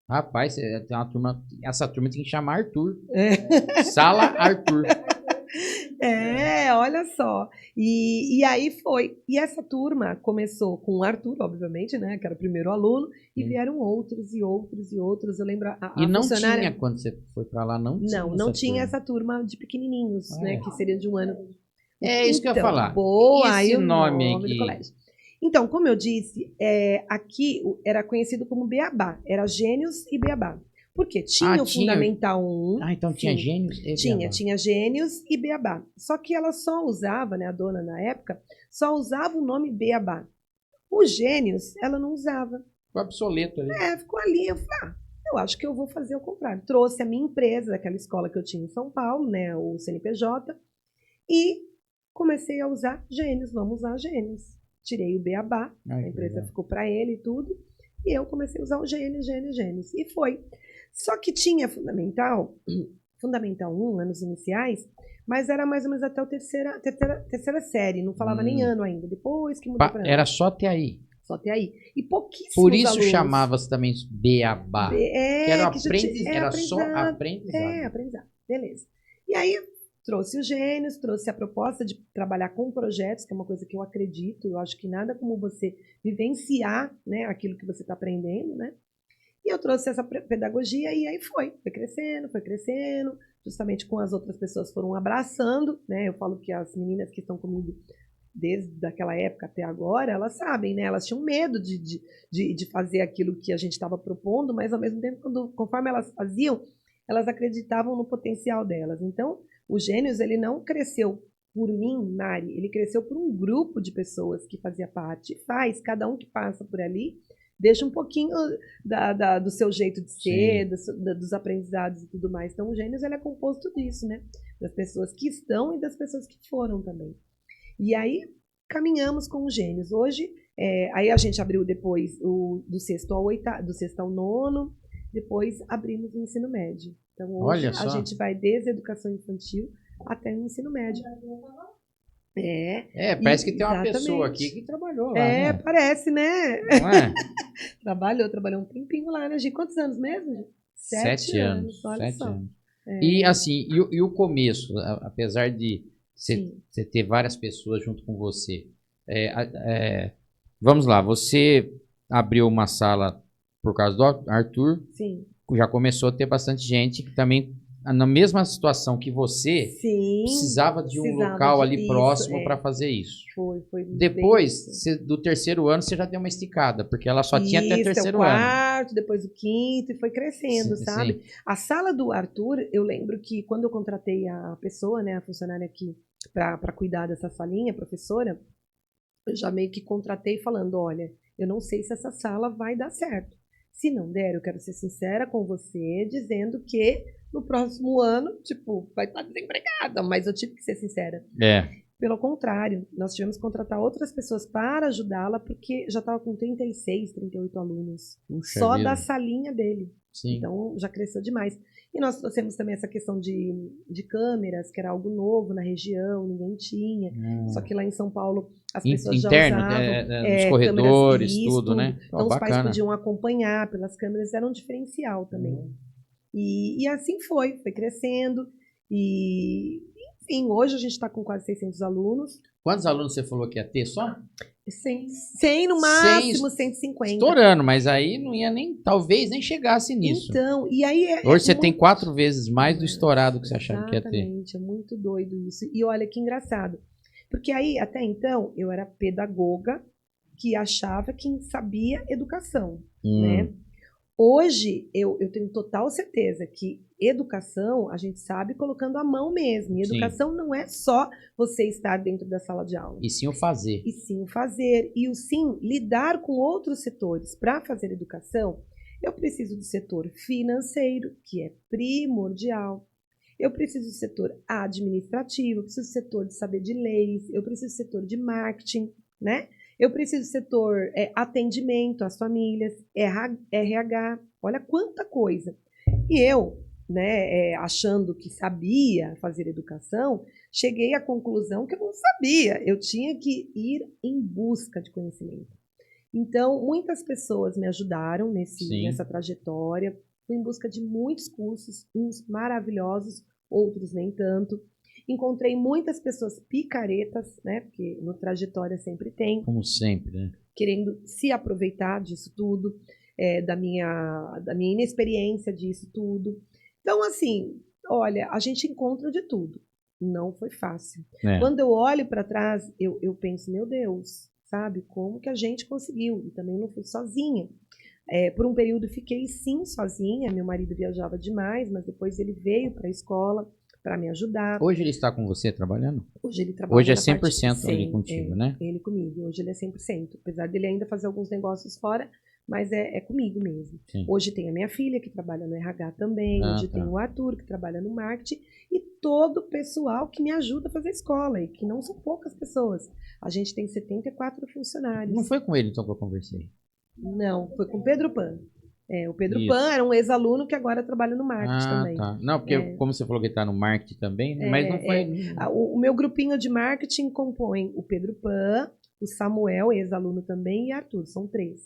Rapaz, tem uma turma, essa turma tem que chamar Arthur. Sala Arthur. Olha só. E aí foi. E essa turma começou com o Arthur, obviamente, né, que era o primeiro aluno, e vieram outros e outros e outros. Eu lembro e não tinha, quando você foi para lá, não tinha essa turma de pequenininhos, né, que seria de 1 ano. É isso que eu ia falar. Boa, Esse aí o nome do aqui. colégio. Então, como eu disse, aqui era conhecido como Beabá. Era Gênios e Beabá. Por quê? Tinha o Fundamental 1. Então tinha Gênios e Beabá. Tinha Gênios e Beabá. Só que ela só usava, né, a dona na época, só usava o nome Beabá. O Gênios, ela não usava. Ficou obsoleto ali. Ficou ali. Eu falei, eu acho que eu vou fazer o contrário. Trouxe a minha empresa, daquela escola que eu tinha em São Paulo, né, o CNPJ, e comecei a usar Gênios. Vamos usar Gênios. Tirei o Beabá, a empresa ficou para ele e tudo, e eu comecei a usar o Gênios. E foi. Só que tinha Fundamental 1, anos iniciais, mas era mais ou menos até a terceira série, não falava nem ano ainda, depois que mudou para ano. Era só até aí. Só até aí. E pouquíssimos Por isso alunos. chamava-se também Beabá. Que era era só aprendizado. Aprendizado. Beleza. E aí trouxe os Gênios, trouxe a proposta de trabalhar com projetos, que é uma coisa que eu acredito. Eu acho que nada como você vivenciar, né, aquilo que você está aprendendo, né? E eu trouxe essa pedagogia e aí foi crescendo, justamente com as outras pessoas foram abraçando, né? Eu falo que as meninas que estão comigo desde aquela época até agora, elas sabem, né? Elas tinham medo de fazer aquilo que a gente estava propondo, mas ao mesmo tempo, conforme elas faziam, elas acreditavam no potencial delas. Então, o Gênios, ele não cresceu por mim, Mari, ele cresceu por um grupo de pessoas que fazia parte, cada um que passa por ali, deixa um pouquinho do seu jeito de ser, dos aprendizados e tudo mais. Então, o Gênios, ele é composto disso, né? Das pessoas que estão e das pessoas que foram também. E aí, caminhamos com os Gênios. Hoje, aí a gente abriu depois do sexto ao nono, depois abrimos o ensino médio. Então, hoje a gente vai desde a educação infantil até o ensino médio. Parece que tem uma pessoa aqui que trabalhou lá, né? Parece, né? Não é? Trabalhou um tempinho lá, né, Gi? Quantos anos mesmo? 7 anos. Olha 7 só. anos. E assim, e o começo, apesar de você ter várias pessoas junto com você, vamos lá, você abriu uma sala por causa do Arthur. Sim. Já começou a ter bastante gente que também, na mesma situação que você, precisava de um local ali próximo para fazer isso. Foi. Depois, do terceiro ano, você já deu uma esticada, porque ela só tinha até terceiro ano. O quarto, depois o quinto, e foi crescendo, sabe? Sim. A sala do Arthur, eu lembro que quando eu contratei a pessoa, né, a funcionária aqui, para cuidar dessa salinha, a professora, eu já meio que contratei falando, olha, eu não sei se essa sala vai dar certo. Se não der, eu quero ser sincera com você, dizendo que no próximo ano, vai estar desempregada, mas eu tive que ser sincera. Pelo contrário, nós tivemos que contratar outras pessoas para ajudá-la, porque já estava com 36, 38 alunos. Puxa só vida. Da salinha dele. Sim. Então, já cresceu demais. E nós trouxemos também essa questão de câmeras, que era algo novo na região, ninguém tinha. Só que lá em São Paulo as pessoas já usavam nos corredores, câmeras, tudo, né? Então os pais podiam acompanhar pelas câmeras, era um diferencial também. E assim foi crescendo. E, enfim, hoje a gente está com quase 600 alunos. Quantos alunos você falou que ia ter só? 100 no máximo, 150. Estourando, mas aí não ia talvez nem chegasse nisso. Então, e aí hoje você tem 4 vezes mais do estourado que você achava que ia ter. Exatamente, é muito doido isso. E olha que engraçado, porque aí, até então, eu era pedagoga que achava que sabia educação, né? Hoje, eu tenho total certeza que educação a gente sabe colocando a mão mesmo. E educação não é só você estar dentro da sala de aula. E sim o fazer. E o sim lidar com outros setores. Para fazer educação, eu preciso do setor financeiro, que é primordial. Eu preciso do setor administrativo, eu preciso do setor de saber de leis, eu preciso do setor de marketing, né? Eu preciso do setor atendimento às famílias, RH, olha quanta coisa. E eu, né, achando que sabia fazer educação, cheguei à conclusão que eu não sabia, eu tinha que ir em busca de conhecimento. Então, muitas pessoas me ajudaram nessa trajetória, fui em busca de muitos cursos, uns maravilhosos, outros nem tanto. Encontrei muitas pessoas picaretas, né? Porque no trajetória sempre tem. Como sempre, né? Querendo se aproveitar disso tudo, da minha inexperiência disso tudo. Então, assim, olha, a gente encontra de tudo. Não foi fácil. É. Quando eu olho para trás, eu penso, meu Deus, sabe? Como que a gente conseguiu? E também não fui sozinha. Por um período fiquei sim sozinha, meu marido viajava demais, mas depois ele veio para a escola para me ajudar. Hoje ele está com você trabalhando? Hoje ele trabalha. Hoje é 100% ali contigo, né? Ele comigo, hoje ele é 100%. Apesar dele ainda fazer alguns negócios fora, mas é comigo mesmo. Sim. Hoje tem a minha filha que trabalha no RH também, hoje tem o Arthur que trabalha no marketing e todo o pessoal que me ajuda a fazer escola, e que não são poucas pessoas. A gente tem 74 funcionários. Não foi com ele então que eu conversei? Não, foi com o Pedro Pan. O Pedro Pan era um ex-aluno que agora trabalha no marketing também. Tá. Não, porque como você falou que ele está no marketing também, né? Mas não foi... O meu grupinho de marketing compõe o Pedro Pan, o Samuel, ex-aluno também, e Arthur, são 3.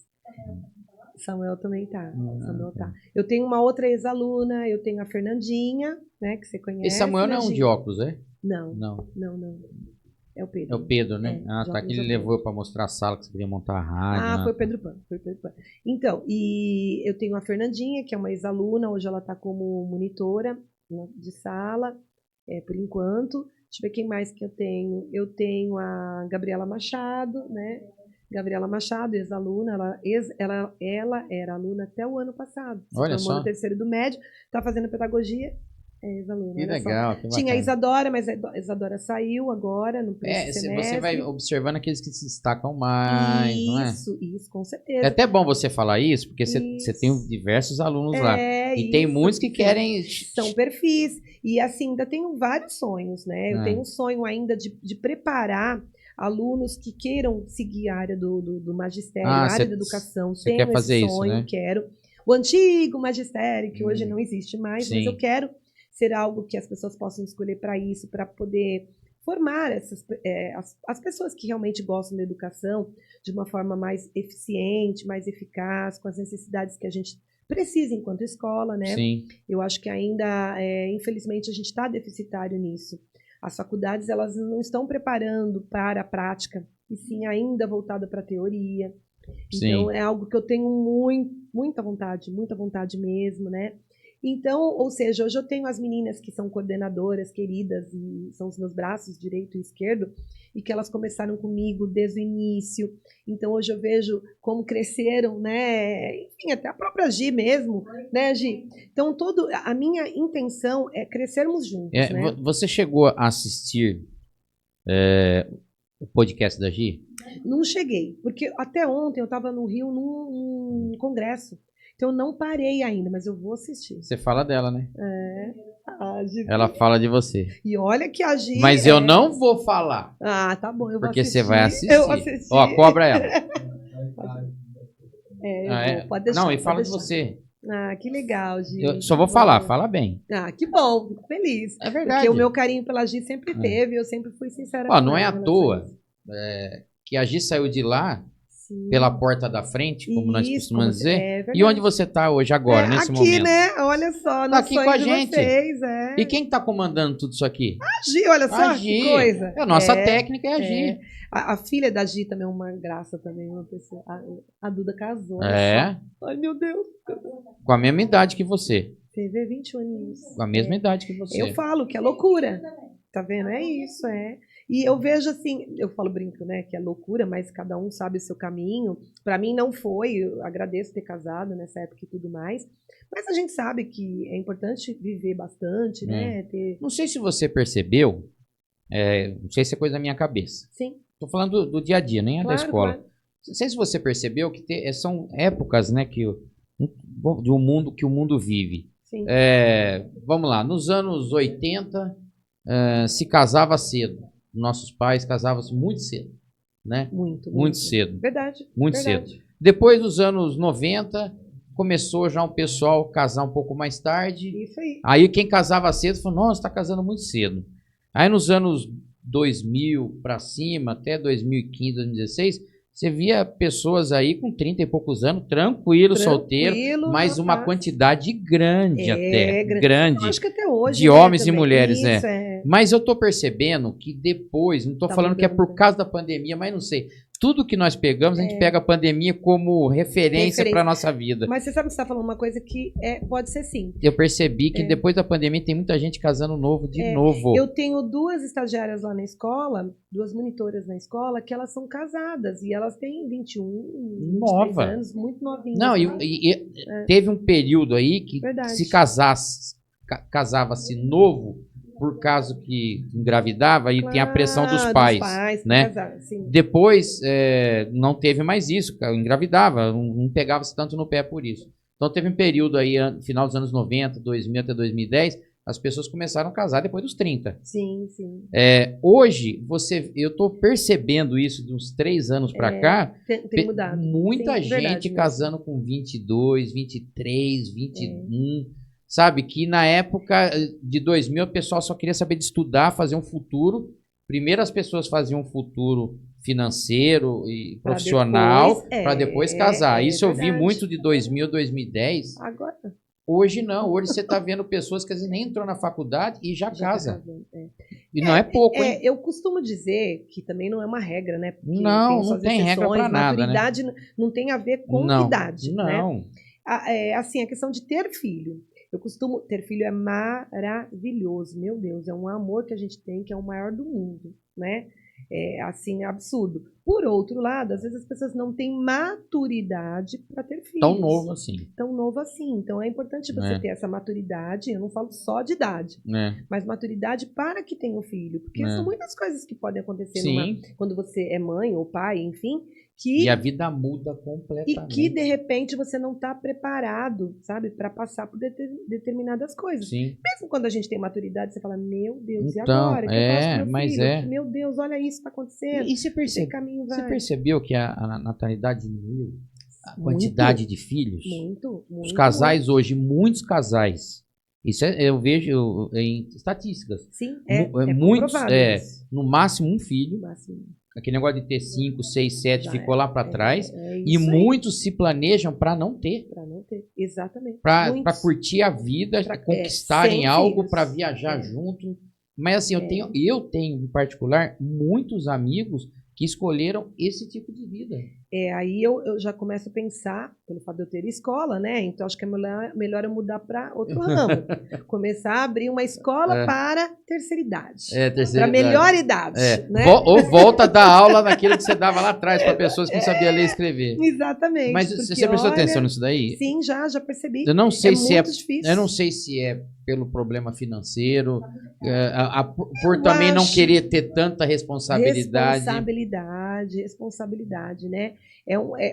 Samuel também tá. Samuel tá. Eu tenho uma outra ex-aluna, eu tenho a Fernandinha, né, que você conhece. Esse Samuel não é um de óculos, é? Não. É o Pedro. É o Pedro, né? Tá. Que ele levou para mostrar a sala que você queria montar a rádio. Foi o Pedro Pan. Então, e eu tenho a Fernandinha, que é uma ex-aluna, hoje ela tá como monitora de sala, por enquanto. Deixa eu ver quem mais que eu tenho. Eu tenho a Gabriela Machado, né? Gabriela Machado, ex-aluna, ela era aluna até o ano passado. Olha formou só. no terceiro do médio, está fazendo pedagogia, ex-aluna. Que legal, que Tinha a Isadora, mas a Isadora saiu agora, no primeiro semestre. Você vai observando aqueles que se destacam mais, não é? Isso, com certeza. É até bom você falar isso, porque você tem diversos alunos lá. E tem muitos que querem... São perfis. E assim, ainda tenho vários sonhos, né? Eu tenho um sonho ainda de preparar alunos que queiram seguir a área do magistério, a área da educação. Você quer fazer esse sonho, isso, né? Quero. O antigo magistério, que hoje não existe mais, mas eu quero ser algo que as pessoas possam escolher para isso, para poder formar as pessoas que realmente gostam da educação de uma forma mais eficiente, mais eficaz, com as necessidades que a gente precisa enquanto escola, né? Sim. Eu acho que ainda, infelizmente, a gente está deficitário nisso. As faculdades, elas não estão preparando para a prática, e sim ainda voltada para a teoria. Então, é algo que eu tenho muita vontade mesmo, né? Então, ou seja, hoje eu tenho as meninas que são coordenadoras queridas e são os meus braços direito e esquerdo, e que elas começaram comigo desde o início. Então, hoje eu vejo como cresceram, né? Enfim, até a própria Gi mesmo, né, Gi? Então, a minha intenção é crescermos juntos, né? Você chegou a assistir o podcast da Gi? Não cheguei, porque até ontem eu estava no Rio num congresso. Então, eu não parei ainda, mas eu vou assistir. Você fala dela, né? Gi, ela fala de você. E olha que a Gi... Mas eu não vou falar. Tá bom, eu vou assistir. Porque você vai assistir. Eu assisti. Ó, cobra ela. Pode deixar. Não, e fala de você. Que legal, Gi. Eu só vou falar, fala bem. Que bom, fico feliz. É verdade. Porque o meu carinho pela Gi sempre teve, eu sempre fui sincera. Ó, não é à toa que a Gi saiu de lá pela porta da frente, como nós costumamos dizer. E onde você está hoje, agora, nesse momento? Aqui, né? Olha só, tá aqui com a gente. Vocês, E quem está comandando tudo isso aqui? A Gi, olha só, que coisa. A nossa técnica é a Gi. A filha da Gi também é uma graça também, uma pessoa. A Duda casou. Ai, meu Deus. Com a mesma idade que você. Você vê 21 anos. Com a mesma idade que você. Eu falo que é loucura. Tá vendo? É isso, E eu vejo assim, eu falo brinco, né, que é loucura, mas cada um sabe o seu caminho. Para mim não foi, eu agradeço ter casado nessa época e tudo mais. Mas a gente sabe que é importante viver bastante, né? Não sei se você percebeu, não sei se é coisa da minha cabeça. Sim. Tô falando do dia a dia, nem da escola. Claro. Não sei se você percebeu que são épocas, né, que o mundo vive. Sim. Vamos lá, nos anos 80 se casava cedo. Nossos pais casavam-se muito cedo, né? Muito cedo. Verdade. Muito cedo. Depois dos anos 90, começou já um pessoal casar um pouco mais tarde. Isso aí. Aí quem casava cedo falou, nossa, está casando muito cedo. Aí nos anos 2000 para cima, até 2015, 2016, você via pessoas aí com 30 e poucos anos, tranquilo, solteiro, mas uma quantidade grande grande. Eu acho que até hoje. De homens e mulheres, Mas eu tô percebendo que depois, não tô falando que é por causa da pandemia, mas não sei. Tudo que nós pegamos, a gente pega a pandemia como referência para nossa vida. Mas você sabe que você está falando uma coisa que pode ser sim. Eu percebi que depois da pandemia tem muita gente casando novo de novo. Eu tenho 2 estagiárias lá na escola, 2 monitoras na escola, que elas são casadas e elas têm 21, 23 anos, muito novinhas. Não, teve um período aí que se casava-se novo, por causa que engravidava e tem a pressão dos pais, né? Casar, depois não teve mais isso, engravidava, não pegava-se tanto no pé por isso. Então teve um período aí, final dos anos 90, 2000 até 2010, as pessoas começaram a casar depois dos 30. Sim. Hoje, eu estou percebendo isso de uns 3 anos para cá, tem mudado. Muita gente casando com 22, 23, 21... Sabe, que na época de 2000 o pessoal só queria saber de estudar, fazer um futuro. Primeiro as pessoas faziam um futuro financeiro e profissional para depois casar. Isso eu vi muito de 2000, 2010. Agora? Hoje não. Hoje você está vendo pessoas que às vezes nem entrou na faculdade e já casa. E não é pouco, hein? Eu costumo dizer que também não é uma regra, né? Porque não tem regra para nada, maturidade, né? Não tem a ver com idade, não. Né? Assim, a questão de ter filho. Eu costumo... Ter filho é maravilhoso, meu Deus, é um amor que a gente tem, que é o maior do mundo, né? É, assim, absurdo. Por outro lado, às vezes as pessoas não têm maturidade para ter filhos. Tão novo assim. Então é importante você ter essa maturidade, eu não falo só de idade, mas maturidade para que tenha o filho. Porque são muitas coisas que podem acontecer quando você é mãe ou pai, enfim... E a vida muda completamente. E que, de repente, você não está preparado, sabe, para passar por determinadas coisas. Sim. Mesmo quando a gente tem maturidade, você fala, meu Deus, e agora? Que eu faço com meu filho? Meu Deus, olha isso que está acontecendo. E você percebeu que a natalidade diminuiu? A quantidade de filhos? Muito. Os casais hoje, muitos casais, isso eu vejo em estatísticas. Sim, muitos, isso. no máximo um filho. Aquele negócio de ter 5, 6, 7 ficou lá para trás. E muitos se planejam para não ter. Para não ter, exatamente. Para curtir a vida, conquistarem algo, para viajar junto. Mas assim, eu tenho, em particular, muitos amigos que escolheram esse tipo de vida. Aí eu já começo a pensar, pelo fato de eu ter escola, né? Então acho que é melhor eu mudar para outro ramo. Começar a abrir uma escola para terceira idade. Para melhor idade. Né? Ou volta a dar aula naquilo que você dava lá atrás para pessoas que não sabiam ler e escrever. Exatamente. Mas você prestou atenção nisso daí? Sim, já percebi. Eu não sei se muito difícil. Eu não sei se é pelo problema financeiro, por também não querer ter tanta responsabilidade. Responsabilidade, né?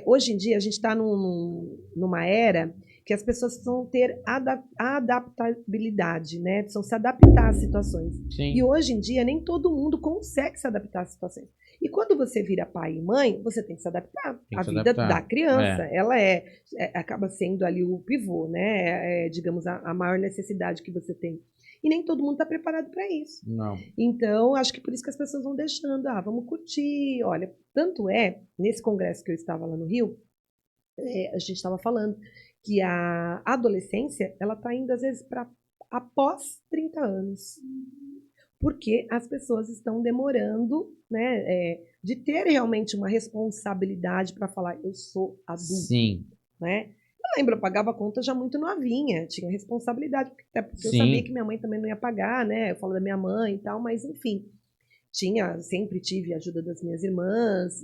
Hoje em dia a gente está numa era que as pessoas precisam ter adaptabilidade, né? Precisam se adaptar às situações. Sim. E hoje em dia nem todo mundo consegue se adaptar às situações. E quando você vira pai e mãe, você tem que se adaptar à vida da criança. Ela acaba sendo ali o pivô, né? Digamos, a maior necessidade que você tem. E nem todo mundo está preparado para isso. Não. Então, acho que por isso que as pessoas vão deixando. Vamos curtir. Olha, tanto nesse congresso que eu estava lá no Rio, a gente estava falando que a adolescência, ela está indo, às vezes, para após 30 anos. Porque as pessoas estão demorando, né, de ter realmente uma responsabilidade para falar, eu sou adulto. Sim. Né? Eu lembro, eu pagava a conta já muito novinha, tinha responsabilidade, até porque eu sabia que minha mãe também não ia pagar, né? Eu falo da minha mãe e tal, mas enfim. Sempre tive a ajuda das minhas irmãs,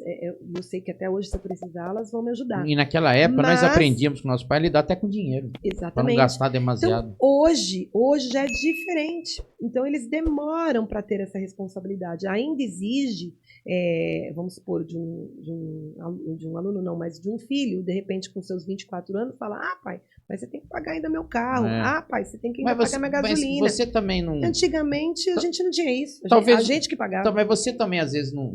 eu sei que até hoje, se eu precisar, elas vão me ajudar. E naquela época nós aprendíamos com nosso pai a lidar até com dinheiro. Exatamente. Para não gastar demasiado. Então, hoje já é diferente. Então, eles demoram para ter essa responsabilidade. Ainda exige, vamos supor, de um aluno não, mas de um filho, de repente, com seus 24 anos, fala, pai, mas você tem que pagar ainda meu carro. Pai, você tem que ainda pagar minha gasolina. Mas você também não... Antigamente, a gente não tinha isso. Talvez... A gente que pagava. Então, mas você também, às vezes, não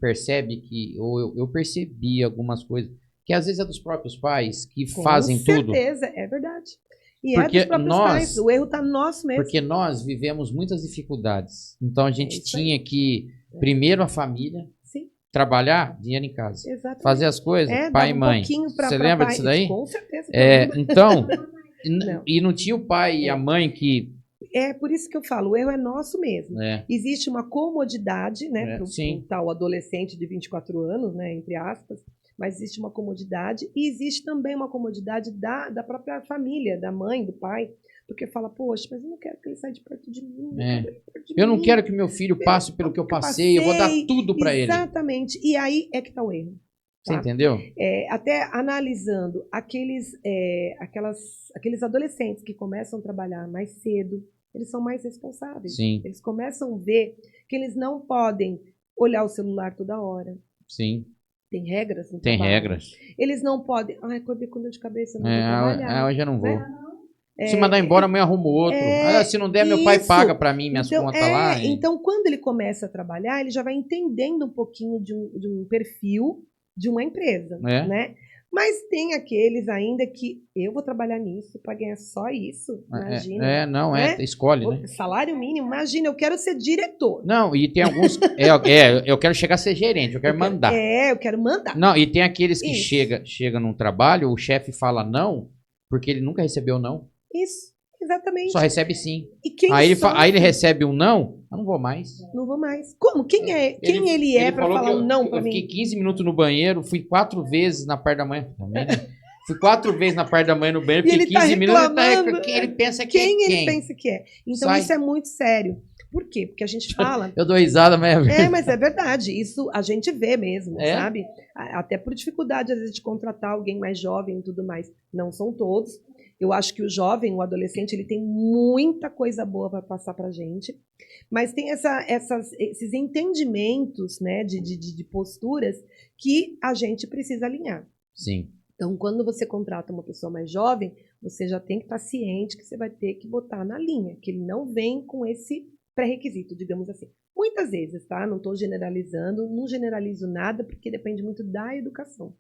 percebe que... Ou eu percebi algumas coisas, que às vezes é dos próprios pais que fazem tudo. Com certeza, é verdade. E porque dos próprios pais. O erro está nosso mesmo. Porque nós vivemos muitas dificuldades. Então, a gente tinha que... Primeiro, a família. Trabalhar, dinheiro em casa. Exatamente. Fazer as coisas, pai e mãe. Você lembra disso daí? Com certeza. Então, e não tinha o pai e a mãe que É por isso que eu falo, o erro é nosso mesmo. Existe uma comodidade, né, para o tal adolescente de 24 anos, né, entre aspas, mas existe uma comodidade e existe também uma comodidade da própria família, da mãe, do pai, porque fala, poxa, mas eu não quero que ele saia de perto de mim. Eu não quero que meu filho passe pelo que eu passei, eu vou dar tudo para ele. Exatamente, e aí é que está o erro. Tá? Você entendeu? Até analisando aqueles adolescentes que começam a trabalhar mais cedo, eles são mais responsáveis. Sim. Eles começam a ver que eles não podem olhar o celular toda hora. Sim. Tem regras no Tem trabalho. regras. Eles não podem... Ai, acordei com dor de cabeça, não vou trabalhar. Hoje eu não vou. Né? Se mandar embora, amanhã arrumo outro. Se não der, meu pai paga para mim minhas contas lá. Então, quando ele começa a trabalhar, ele já vai entendendo um pouquinho de um perfil de uma empresa, né? Mas tem aqueles ainda que eu vou trabalhar nisso para ganhar só isso, imagina. Escolhe, né? Salário mínimo, imagina, eu quero ser diretor. Não, e tem alguns, eu quero chegar a ser gerente, eu quero mandar. Eu quero mandar. Não, e tem aqueles que chega num trabalho, o chefe fala não, porque ele nunca recebeu não. Isso, exatamente. Só recebe sim. E aí ele recebe um não, eu não vou mais. Não vou mais. Como? Quem ele é para falar um não para mim? Eu fiquei 15 minutos no banheiro, fui 4 vezes na parte da manhã. Fui 4 vezes na parte da manhã no banheiro, fiquei 15 minutos. Quem ele pensa que quem ele pensa que é. Então isso é muito sério. Por quê? Porque a gente fala... Eu dou risada, mas mas é verdade. Isso a gente vê mesmo, sabe? Até por dificuldade, às vezes, de contratar alguém mais jovem e tudo mais. Não são todos. Eu acho que o jovem, o adolescente, ele tem muita coisa boa para passar para a gente, mas tem esses entendimentos, né, de posturas que a gente precisa alinhar. Sim. Então, quando você contrata uma pessoa mais jovem, você já tem que estar ciente que você vai ter que botar na linha, que ele não vem com esse pré-requisito, digamos assim. Muitas vezes, tá? Não estou generalizando, não generalizo nada, porque depende muito da educação.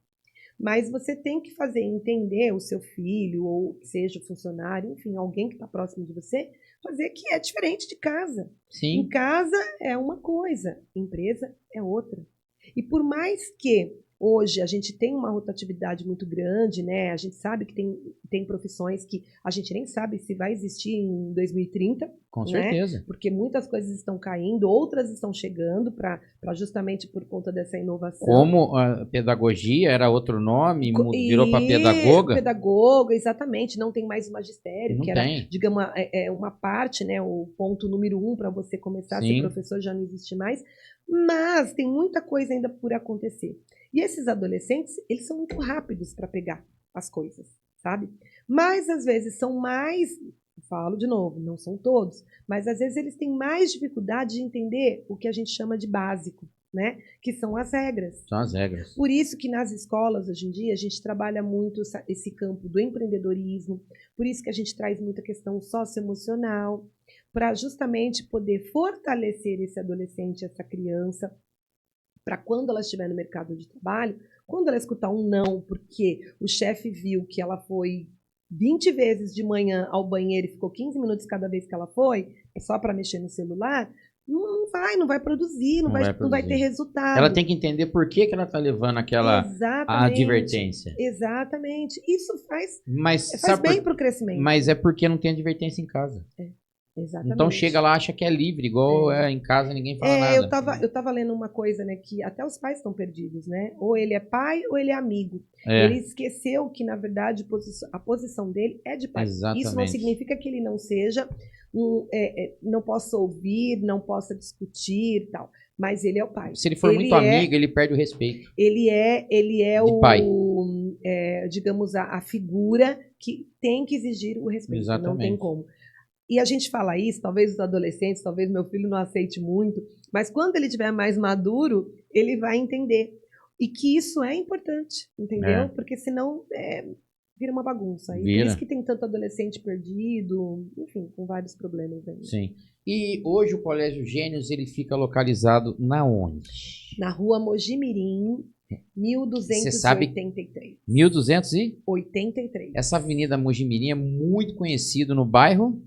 Mas você tem que fazer entender o seu filho, ou seja, o funcionário, enfim, alguém que está próximo de você, fazer que é diferente de casa. Sim. Em casa é uma coisa, empresa é outra. E por mais que hoje a gente tem uma rotatividade muito grande, né? A gente sabe que tem profissões que a gente nem sabe se vai existir em 2030. Com certeza. Porque muitas coisas estão caindo, outras estão chegando para justamente por conta dessa inovação. Como a pedagogia era outro nome, virou para pedagoga. Pedagoga, exatamente. Não tem mais o magistério, não que tem. era, digamos, uma parte, né? O ponto número 1 para você começar a ser professor já não existe mais. Mas tem muita coisa ainda por acontecer. E esses adolescentes, eles são muito rápidos para pegar as coisas, sabe? Mas às vezes são mais, falo de novo, não são todos, mas às vezes eles têm mais dificuldade de entender o que a gente chama de básico, né? Que são as regras. São as regras. Por isso que nas escolas, hoje em dia, a gente trabalha muito esse campo do empreendedorismo, por isso que a gente traz muita questão socioemocional, para justamente poder fortalecer esse adolescente, essa criança, para quando ela estiver no mercado de trabalho, quando ela escutar um não, porque o chefe viu que ela foi 20 vezes de manhã ao banheiro e ficou 15 minutos cada vez que ela foi, só para mexer no celular, não vai produzir, não vai ter resultado. Ela tem que entender por que ela está levando aquela advertência. Exatamente. Isso faz bem para o crescimento. Mas é porque não tem advertência em casa. Exatamente. Então chega lá, acha que é livre, igual em casa ninguém fala nada. Eu tava lendo uma coisa, né, que até os pais estão perdidos, né? Ou ele é pai ou ele é amigo. Ele esqueceu que, na verdade, a posição dele é de pai. Exatamente. Isso não significa que ele não seja, não possa ouvir, não possa discutir e tal. Mas ele é o pai. Se ele for muito amigo, ele perde o respeito. Ele é o pai. Digamos, a figura que tem que exigir o respeito. Exatamente. Não tem como. E a gente fala isso, talvez os adolescentes, talvez meu filho não aceite muito, mas quando ele estiver mais maduro, ele vai entender. E que isso é importante, entendeu? Porque senão vira uma bagunça. E por isso que tem tanto adolescente perdido, enfim, com vários problemas aí. Sim. E hoje o Colégio Gênios, ele fica localizado na onde? Na rua Mojimirim, 1283. 1283? Essa avenida Mojimirim é muito conhecida no bairro...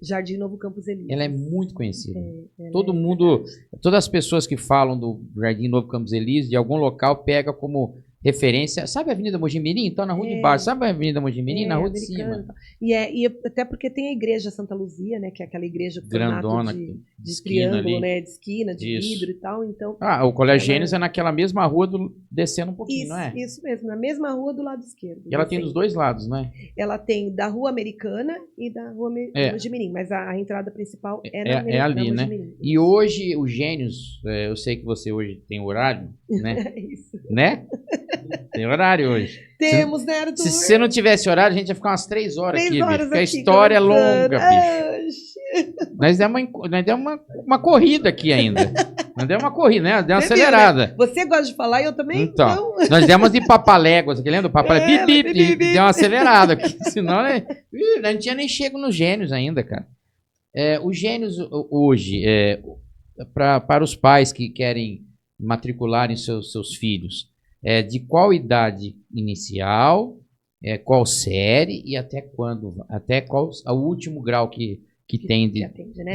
Jardim Novo Campos Elíseos. Ela é muito conhecida. Todo mundo, todas as pessoas que falam do Jardim Novo Campos Elíseos, de algum local, pega como referência. Sabe a Avenida Mojimirim? Então, na rua de baixo. Sabe a Avenida Mojimirim? Na rua de cima. E até porque tem a igreja Santa Luzia, né? Que é aquela igreja grandona, de esquina triângulo, ali. né? De esquina, de Isso. vidro e tal. Então, o Colégio Gênesis é naquela mesma rua, descendo um pouquinho, isso, não é? Isso mesmo, na mesma rua do lado esquerdo. E ela tem dos dois lados, né? Ela tem da Rua Americana e da Rua Mojimirim, mas a entrada principal é ali, na né? Mojimirim. E hoje, os Gênios, eu sei que você hoje tem horário, né? Isso. Né? Tem horário hoje. Temos, né, Arthur? Se você não tivesse horário, a gente ia ficar umas 3 horas aqui, bicho. Porque a história é conversando. longa, bicho. Nós demos uma corrida aqui ainda. Nós demos uma corrida, né? Deu uma acelerada. Viu, né? Você gosta de falar e eu também? Então, nós demos de papaléguas aqui, lembra? Papaléguas, deu uma acelerada aqui. Senão, né? A gente tinha nem chego nos Gênios ainda, cara. Os Gênios hoje, para os pais que querem matricularem seus filhos, de qual idade inicial, qual série e até quando? Até qual o último grau que tem de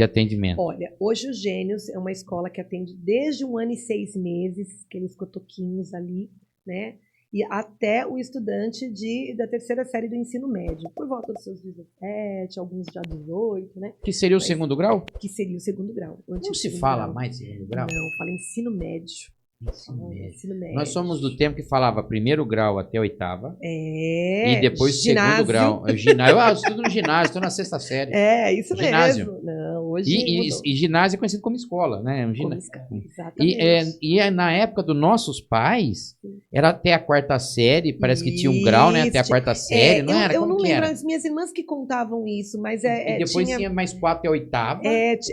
atendimento? Olha, hoje os Gênios é uma escola que atende desde 1 ano e 6 meses, aqueles cotoquinhos ali, né? E até o estudante da 3ª série do ensino médio, por volta dos seus 17, alguns já 18, né? Que seria o segundo grau? Que seria o segundo grau. Não se fala mais segundo grau? Não, fala ensino médio. Ensino médio. Nós somos do tempo que falava primeiro grau até 8ª. E depois ginásio. Segundo grau. Ginásio. Eu estudo no ginásio, estou na 6ª série. Isso ginásio. Mesmo. Não, hoje e ginásio é conhecido como escola, né? Exatamente. E na época dos nossos pais, era até a 4ª série, parece que tinha um grau, né? Até a 4ª série, não era? Eu não lembro, as minhas irmãs que contavam isso, mas E depois tinha mais 4 até 8ª.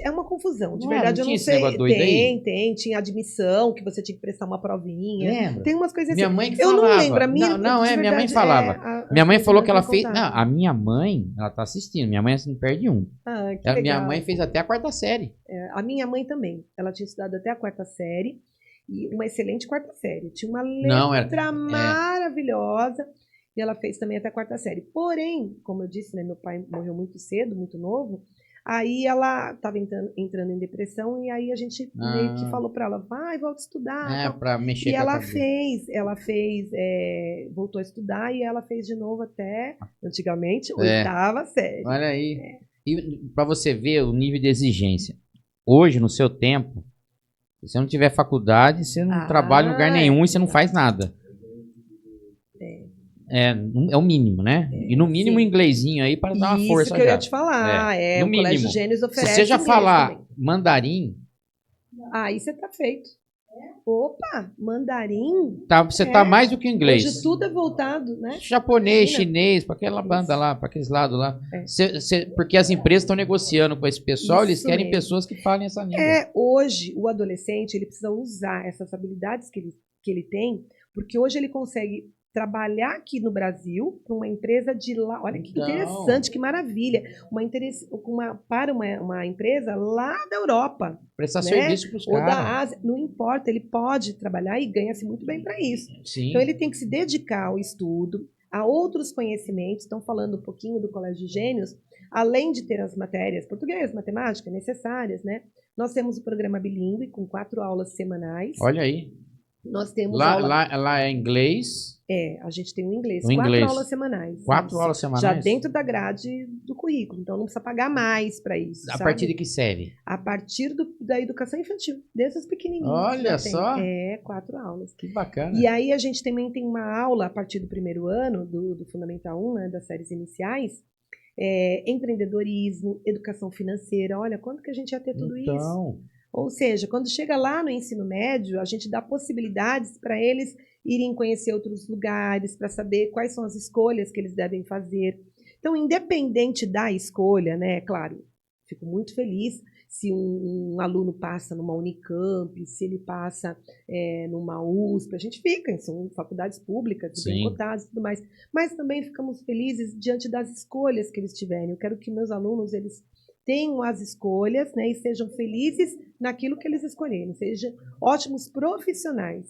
É uma confusão, de verdade eu não sei. Tem, tinha admissão, que você tinha que prestar uma provinha. Lembra? Tem umas coisas assim. Minha mãe que falava. Eu não lembro, a minha. Minha mãe falava. Minha mãe falou que ela fez. Não, a minha mãe, ela tá assistindo. Minha mãe não perde um. Minha mãe fez até a 4ª série. A minha mãe também. Ela tinha estudado até a 4ª série. E uma excelente 4ª série. Tinha uma letra maravilhosa. E ela fez também até a 4ª série. Porém, como eu disse, né, meu pai morreu muito cedo, muito novo. Aí ela estava entrando em depressão e aí a gente meio que falou para ela, vai, volta a estudar. Para mexer e com ela fez, voltou a estudar e ela fez de novo até, antigamente, 8ª série. Olha aí. E para você ver o nível de exigência. Hoje, no seu tempo, se você não tiver faculdade, você não trabalha em lugar nenhum e você não faz nada. É o mínimo, né? E no mínimo inglesinho aí para dar uma força. Isso que eu ia te falar. No o mínimo. Colégio Gênios oferece. Se você já falar mandarim. Aí você tá feito. Opa, mandarim. Você tá mais do que inglês. Hoje tudo é voltado, né? Japonês, chinês, para aquela banda lá, para aqueles lados lá. Porque as empresas estão negociando com esse pessoal, eles querem pessoas que falem essa língua. Hoje o adolescente ele precisa usar essas habilidades que ele tem, porque hoje ele consegue trabalhar aqui no Brasil para uma empresa de lá. Olha que interessante, que maravilha. Para uma empresa lá da Europa. Prestar serviço para os caras. Ou da Ásia. Não importa, ele pode trabalhar e ganha-se muito bem para isso. Sim. Então ele tem que se dedicar ao estudo, a outros conhecimentos. Estão falando um pouquinho do Colégio Gênios. Além de ter as matérias português, matemática necessárias, né? Nós temos o programa bilíngue com 4 aulas semanais. Olha aí. Nós temos lá é inglês. A gente tem o inglês. 4 aulas semanais. 4 aulas semanais? Já dentro da grade do currículo. Então não precisa pagar mais para isso. A partir de que série? A partir da educação infantil. Desde os pequenininhos. Olha só. 4 aulas. Que bacana. E aí a gente também tem uma aula a partir do 1º ano, do Fundamental 1, né, das séries iniciais. Empreendedorismo, educação financeira. Olha, quando que a gente ia ter tudo isso? Ou seja, quando chega lá no ensino médio, a gente dá possibilidades para eles irem conhecer outros lugares, para saber quais são as escolhas que eles devem fazer. Então, independente da escolha, né? Claro, fico muito feliz se um aluno passa numa Unicamp, se ele passa numa USP, a gente fica, são faculdades públicas, bem cotadas e tudo mais. Mas também ficamos felizes diante das escolhas que eles tiverem. Eu quero que meus alunos, eles tenham as escolhas, né, e sejam felizes naquilo que eles escolherem, sejam ótimos profissionais,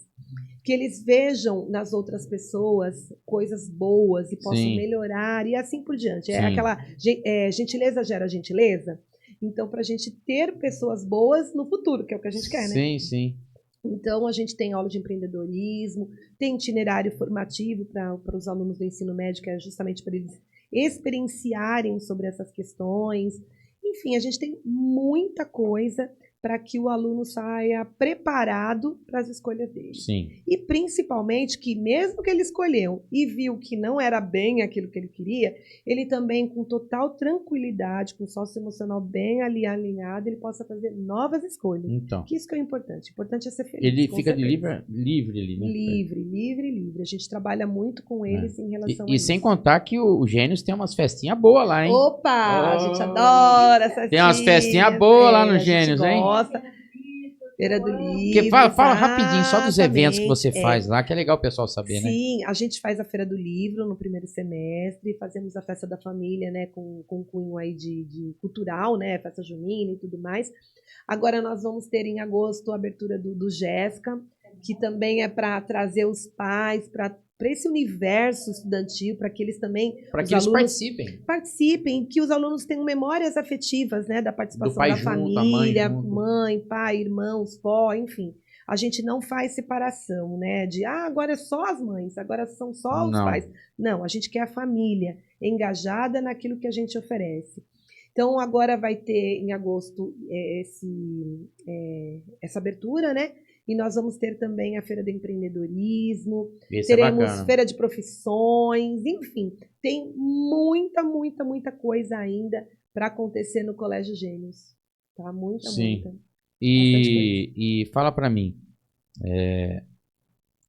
que eles vejam nas outras pessoas coisas boas e possam melhorar e assim por diante. Aquela gentileza gera gentileza. Então, para a gente ter pessoas boas no futuro, que é o que a gente quer, né? Sim. Então, a gente tem aula de empreendedorismo, tem itinerário formativo para os alunos do ensino médio, que é justamente para eles experienciarem sobre essas questões. Enfim, a gente tem muita coisa para que o aluno saia preparado para as escolhas dele. Sim. E principalmente que mesmo que ele escolheu e viu que não era bem aquilo que ele queria, ele também com total tranquilidade, com o socioemocional bem ali alinhado, ele possa fazer novas escolhas. Então. Que isso que é importante. O importante é ser feliz. Ele fica de livre ali, né? Livre. A gente trabalha muito com eles em relação a E isso. sem contar que o Gênios tem umas festinhas boas lá, hein? Opa! A gente adora essas Tem umas festinhas boas lá no Gênios, hein? Gosta. Feira do Livro. Fala rapidinho só dos eventos que você faz lá, que é legal o pessoal saber, né? Sim, a gente faz a Feira do Livro no primeiro semestre, fazemos a Festa da Família, né, com cunho aí de cultural, né, festa junina e tudo mais. Agora nós vamos ter em agosto a abertura do Jéssica, que também é para trazer os pais para esse universo estudantil, para que eles também... Para que eles participem, que os alunos tenham memórias afetivas, né, da participação da família, mãe, pai, irmãos, vó, enfim. A gente não faz separação, né, de agora é só as mães, agora são só os pais. Não, a gente quer a família engajada naquilo que a gente oferece. Então, agora vai ter, em agosto, essa abertura, né? E nós vamos ter também a Feira do Empreendedorismo, teremos Feira de Profissões, enfim, tem muita coisa ainda para acontecer no Colégio Gênios. Tá? Muita. E fala para mim,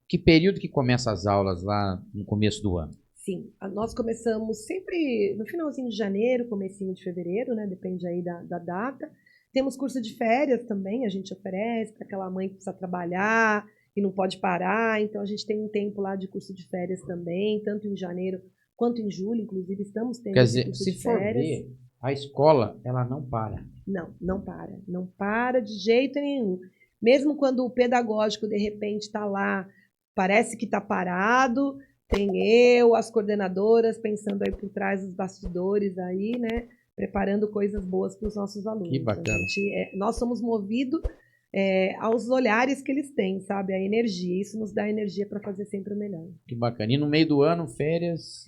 que período que começa as aulas lá no começo do ano? Sim, nós começamos sempre no finalzinho de janeiro, comecinho de fevereiro, né? Depende aí da data. Temos curso de férias também, a gente oferece para aquela mãe que precisa trabalhar e não pode parar. Então, a gente tem um tempo lá de curso de férias também, tanto em janeiro quanto em julho, inclusive estamos tendo esse curso de férias. Quer dizer, se for ver, a escola, ela não para. Não para. Não para de jeito nenhum. Mesmo quando o pedagógico, de repente, está lá, parece que está parado, tem eu, as coordenadoras, pensando aí por trás dos bastidores aí, né? Preparando coisas boas para os nossos alunos. Que bacana. Nós somos movidos aos olhares que eles têm, sabe? A energia. Isso nos dá energia para fazer sempre o melhor. Que bacana. E no meio do ano, férias?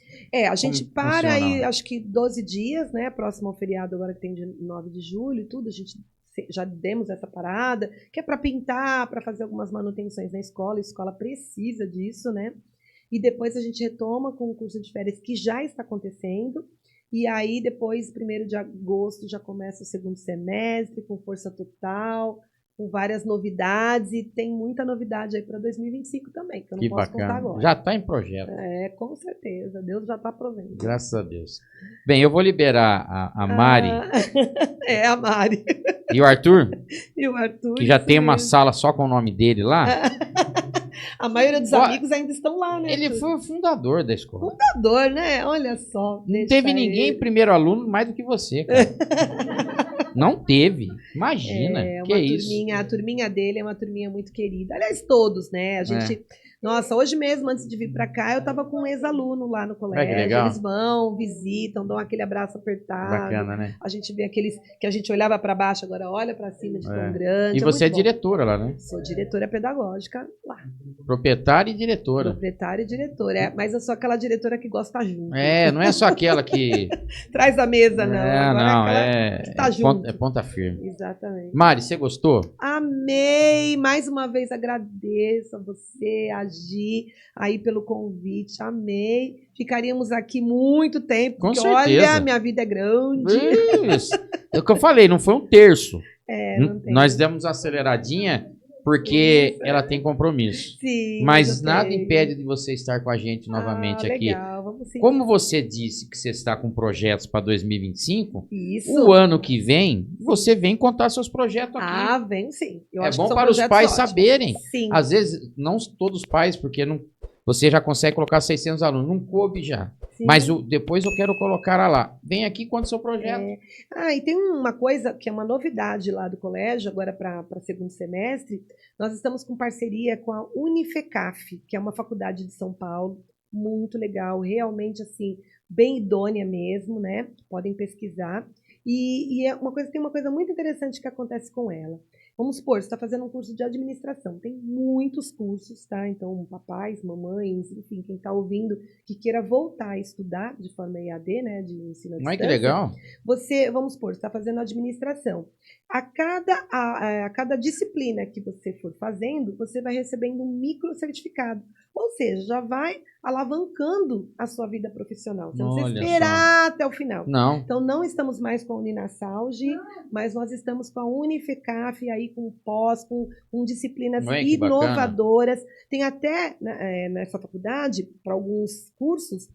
A gente para aí, acho que 12 dias, né? Próximo ao feriado agora que tem de 9 de julho e tudo, a gente já demos essa parada, que é para pintar, para fazer algumas manutenções na escola. A escola precisa disso, né? E depois a gente retoma com o curso de férias que já está acontecendo. E aí, depois, 1º de agosto, já começa o segundo semestre, com força total, com várias novidades. E tem muita novidade aí para 2025 também, que eu não posso contar agora. Já está em projeto. Com certeza. Deus já está provendo. Graças a Deus. Bem, eu vou liberar a Mari. A Mari. E o Arthur? E o Arthur. Que já tem uma sala só com o nome dele lá. A maioria dos amigos ainda estão lá, né? Ele foi o fundador da escola. Fundador, né? Olha só. Não teve ninguém primeiro aluno mais do que você, cara. Não teve. Imagina. Que é isso? A turminha dele é uma turminha muito querida. Aliás, todos, né? A gente... Nossa, hoje mesmo, antes de vir para cá, eu estava com um ex-aluno lá no colégio. Que legal. Eles vão, visitam, dão aquele abraço apertado. Bacana, né? A gente vê aqueles que a gente olhava para baixo, agora olha para cima de tão grande. E você é diretora lá, né? Sou diretora pedagógica lá. Proprietária e diretora. Proprietária e diretora. Mas eu sou aquela diretora que gosta junto. Não é só aquela que... Traz a mesa, não. Agora tá junto. É ponta firme. Exatamente. Mari, você gostou? Amei! Mais uma vez agradeço a você, a Gi, aí pelo convite. Amei. Ficaríamos aqui muito tempo. Com porque, certeza. Olha, minha vida é grande. Isso. É o que eu falei, não foi um terço. Não tem. Nós demos uma aceleradinha porque ela tem compromisso. Sim. Mas nada impede de você estar com a gente novamente aqui. Legal. Vamos seguir. Como você disse que você está com projetos para 2025, Isso. O ano que vem, você vem contar seus projetos aqui. Venho sim. Eu acho bom para os pais saberem. Sim. Às vezes, não todos os pais, porque não, você já consegue colocar 600 alunos. Não coube já. Sim. Mas depois eu quero colocar lá. Vem aqui conta o seu projeto. E tem uma coisa que é uma novidade lá do colégio, agora para segundo semestre. Nós estamos com parceria com a Unifecaf, que é uma faculdade de São Paulo. Muito legal, realmente assim, bem idônea mesmo, né? Podem pesquisar. E tem uma coisa muito interessante que acontece com ela. Vamos supor, você está fazendo um curso de administração. Tem muitos cursos, tá? Então, papais, mamães, enfim, quem está ouvindo que queira voltar a estudar de forma EAD, né? De ensino à distância. Que legal. Você, vamos supor, você está fazendo administração. A cada disciplina que você for fazendo, você vai recebendo um micro certificado. Ou seja, já vai alavancando a sua vida profissional. Você não precisa esperar até o final. Não. Então, não estamos mais com a Uninassaúde, mas nós estamos com a Unificaf, aí com pós, com disciplinas inovadoras. Tem até, nessa faculdade, para alguns cursos,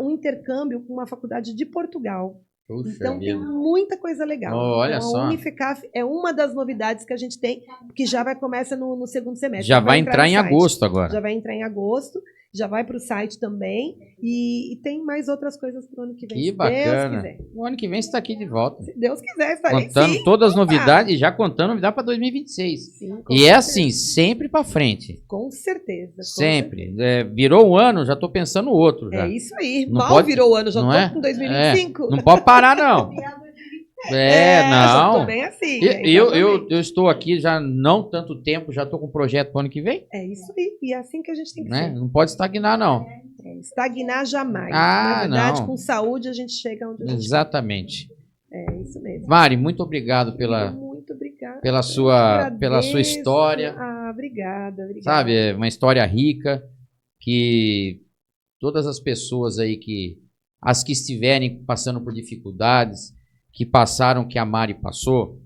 um intercâmbio com uma faculdade de Portugal. Puxa, então tem muita coisa legal. Olha então, só. A Unificaf é uma das novidades que a gente tem, que já começa no segundo semestre. Já vai entrar em agosto agora. Já vai entrar em agosto, já vai para o site também. E tem mais outras coisas para o ano que vem. Que bacana. Deus quiser. O ano que vem você está aqui de volta. Se Deus quiser, estarei contando sim. todas as novidades, já contando novidade para 2026. Sim, e certeza. É assim, sempre para frente. Com certeza. Sempre. Virou um ano, já estou pensando no outro. Já. É isso aí. Não mal virou o ano, já estou com 2025. Não pode parar, não. Não. Tô bem assim. Eu estou aqui já não tanto tempo, já estou com um projeto para o ano que vem. É isso aí. E é assim que a gente tem que ser. Não pode estagnar, não. Estagnar jamais. Na verdade, com saúde, a gente chega onde a gente Exatamente. É isso mesmo. Mari, muito obrigado pela sua história. Obrigada. Sabe, é uma história rica que todas as pessoas aí as que estiverem passando por dificuldades, que passaram que a Mari passou,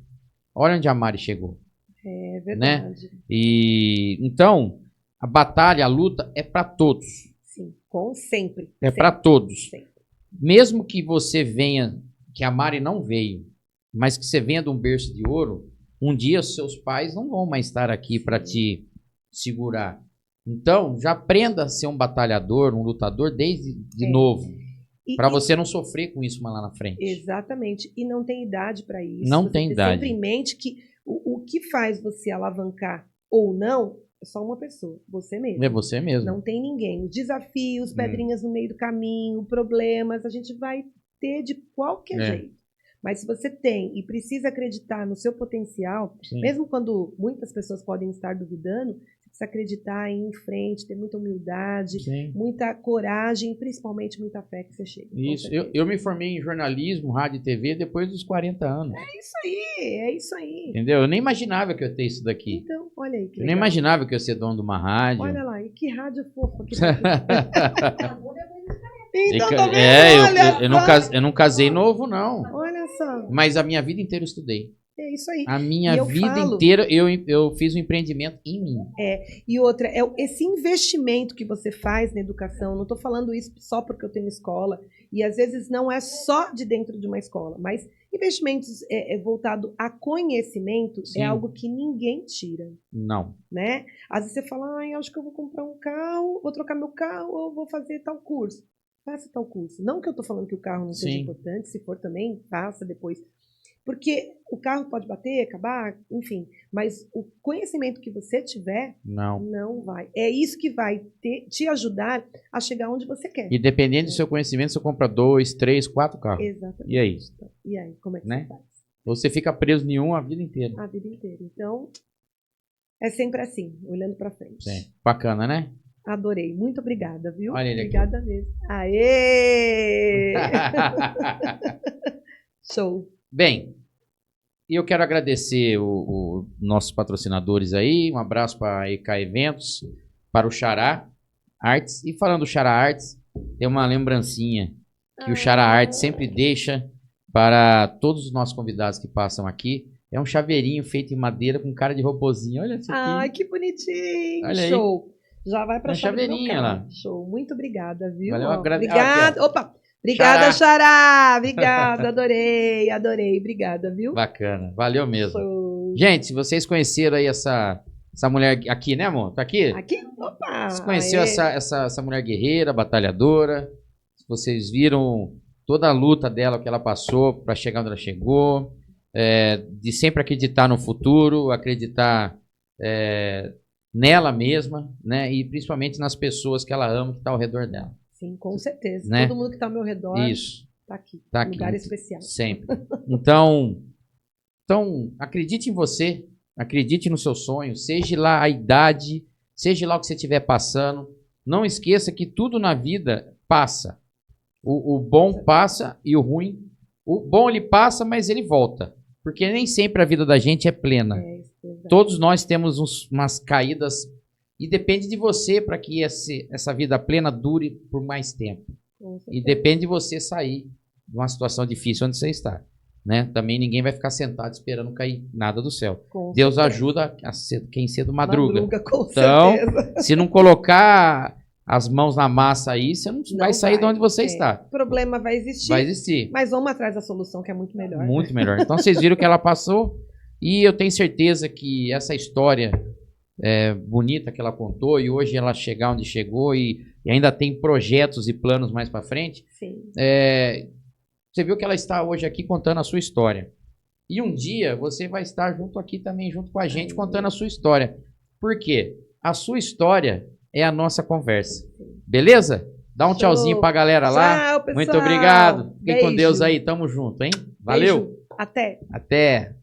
olha onde a Mari chegou. É verdade. Né? E então, a batalha, a luta é para todos. Sim, sempre. É para todos. Sempre. Mesmo que você venha, que a Mari não veio, mas que você venha de um berço de ouro, um dia os seus pais não vão mais estar aqui para te segurar. Então, já aprenda a ser um batalhador, um lutador desde novo. Para você não sofrer com isso mais lá na frente. Exatamente. E não tem idade para isso. Não tem idade. Sempre em mente que o que faz você alavancar ou não é só uma pessoa, você mesmo. É você mesmo. Não tem ninguém. Os desafios, pedrinhas no meio do caminho, problemas, a gente vai ter de qualquer jeito. Mas se você tem e precisa acreditar no seu potencial, mesmo quando muitas pessoas podem estar duvidando, você precisa acreditar, ir em frente, ter muita humildade, muita coragem, principalmente muita fé que você chega. Isso. Eu me formei em jornalismo, rádio e TV depois dos 40 anos. É isso aí. Entendeu? Eu nem imaginava que eu ia ter isso daqui. Então, olha aí que legal. Eu nem imaginava que eu ia ser dono de uma rádio. Olha lá, e que rádio fofa que então, eu não casei novo, não. Olha só. Mas a minha vida inteira eu estudei. É isso aí. A minha vida inteira eu fiz um empreendimento em mim. E outra, esse investimento que você faz na educação, não estou falando isso só porque eu tenho escola, e às vezes não é só de dentro de uma escola, mas investimentos voltado a conhecimento é algo que ninguém tira. Não. Né? Às vezes você fala, eu acho que eu vou comprar um carro, vou trocar meu carro, ou vou fazer tal curso. Faça tal curso. Não que eu estou falando que o carro não seja importante, se for também, faça depois. Porque o carro pode bater, acabar, enfim. Mas o conhecimento que você tiver, não vai. É isso que vai te ajudar a chegar onde você quer. E dependendo do seu conhecimento, você compra 2, 3, 4 carros. Exatamente. E é isso. E aí, como é que você faz? Você fica preso em um a vida inteira. A vida inteira. Então, é sempre assim, olhando para frente. Bacana, né? Adorei. Muito obrigada, viu? Olha ele obrigada aqui. Mesmo. Aê! Show. Bem, eu quero agradecer os nossos patrocinadores aí. Um abraço para a EK Eventos, para o Xará Artes. E falando do Xará Artes, tem uma lembrancinha que o Xará Artes sempre deixa para todos os nossos convidados que passam aqui. É um chaveirinho feito em madeira com cara de robozinho. Olha isso aqui. Ai, que bonitinho. Olha Show. Aí. Já vai para a chaveirinha lá. Show. Muito obrigada, viu? Valeu, obrigada. Opa. Obrigada, Xará. Obrigada, adorei. Obrigada, viu? Bacana. Valeu mesmo. Show. Gente, se vocês conheceram aí essa mulher aqui, né, amor? Tá aqui? Aqui? Opa. Você conheceu essa mulher guerreira, batalhadora. Vocês viram toda a luta dela, que ela passou para chegar onde ela chegou. De sempre acreditar no futuro, acreditar nela mesma, né? E principalmente nas pessoas que ela ama, que está ao redor dela. Sim, com certeza. Né? Todo mundo que está ao meu redor está aqui. Tá aqui. Lugar especial. Sempre. Então, acredite em você, Acredite no seu sonho, seja lá a idade, seja lá o que você estiver passando. Não esqueça que tudo na vida passa. O bom passa e o ruim. O bom ele passa, mas ele volta. Porque nem sempre a vida da gente é plena. Todos nós temos umas caídas. E depende de você para que essa vida plena dure por mais tempo. E depende de você sair de uma situação difícil onde você está. Né? Também ninguém vai ficar sentado esperando cair nada do céu. Deus ajuda quem cedo madruga. Então, se não colocar as mãos na massa aí, você não vai sair de onde você está. O problema vai existir. Vai existir. Mas vamos atrás da solução, que é muito melhor. Muito melhor. Então, vocês viram que ela passou. E eu tenho certeza que essa história bonita que ela contou, e hoje ela chegar onde chegou, e ainda tem projetos e planos mais para frente. Sim. Você viu que ela está hoje aqui contando a sua história. E um dia você vai estar junto aqui também, junto com a gente, contando a sua história. Por quê? A sua história é a nossa conversa. Beleza? Dá um tchauzinho pra galera lá. Tchau, pessoal. Muito obrigado. Fiquem com Deus aí. Tamo junto, hein? Valeu. Beijo. Até. Até.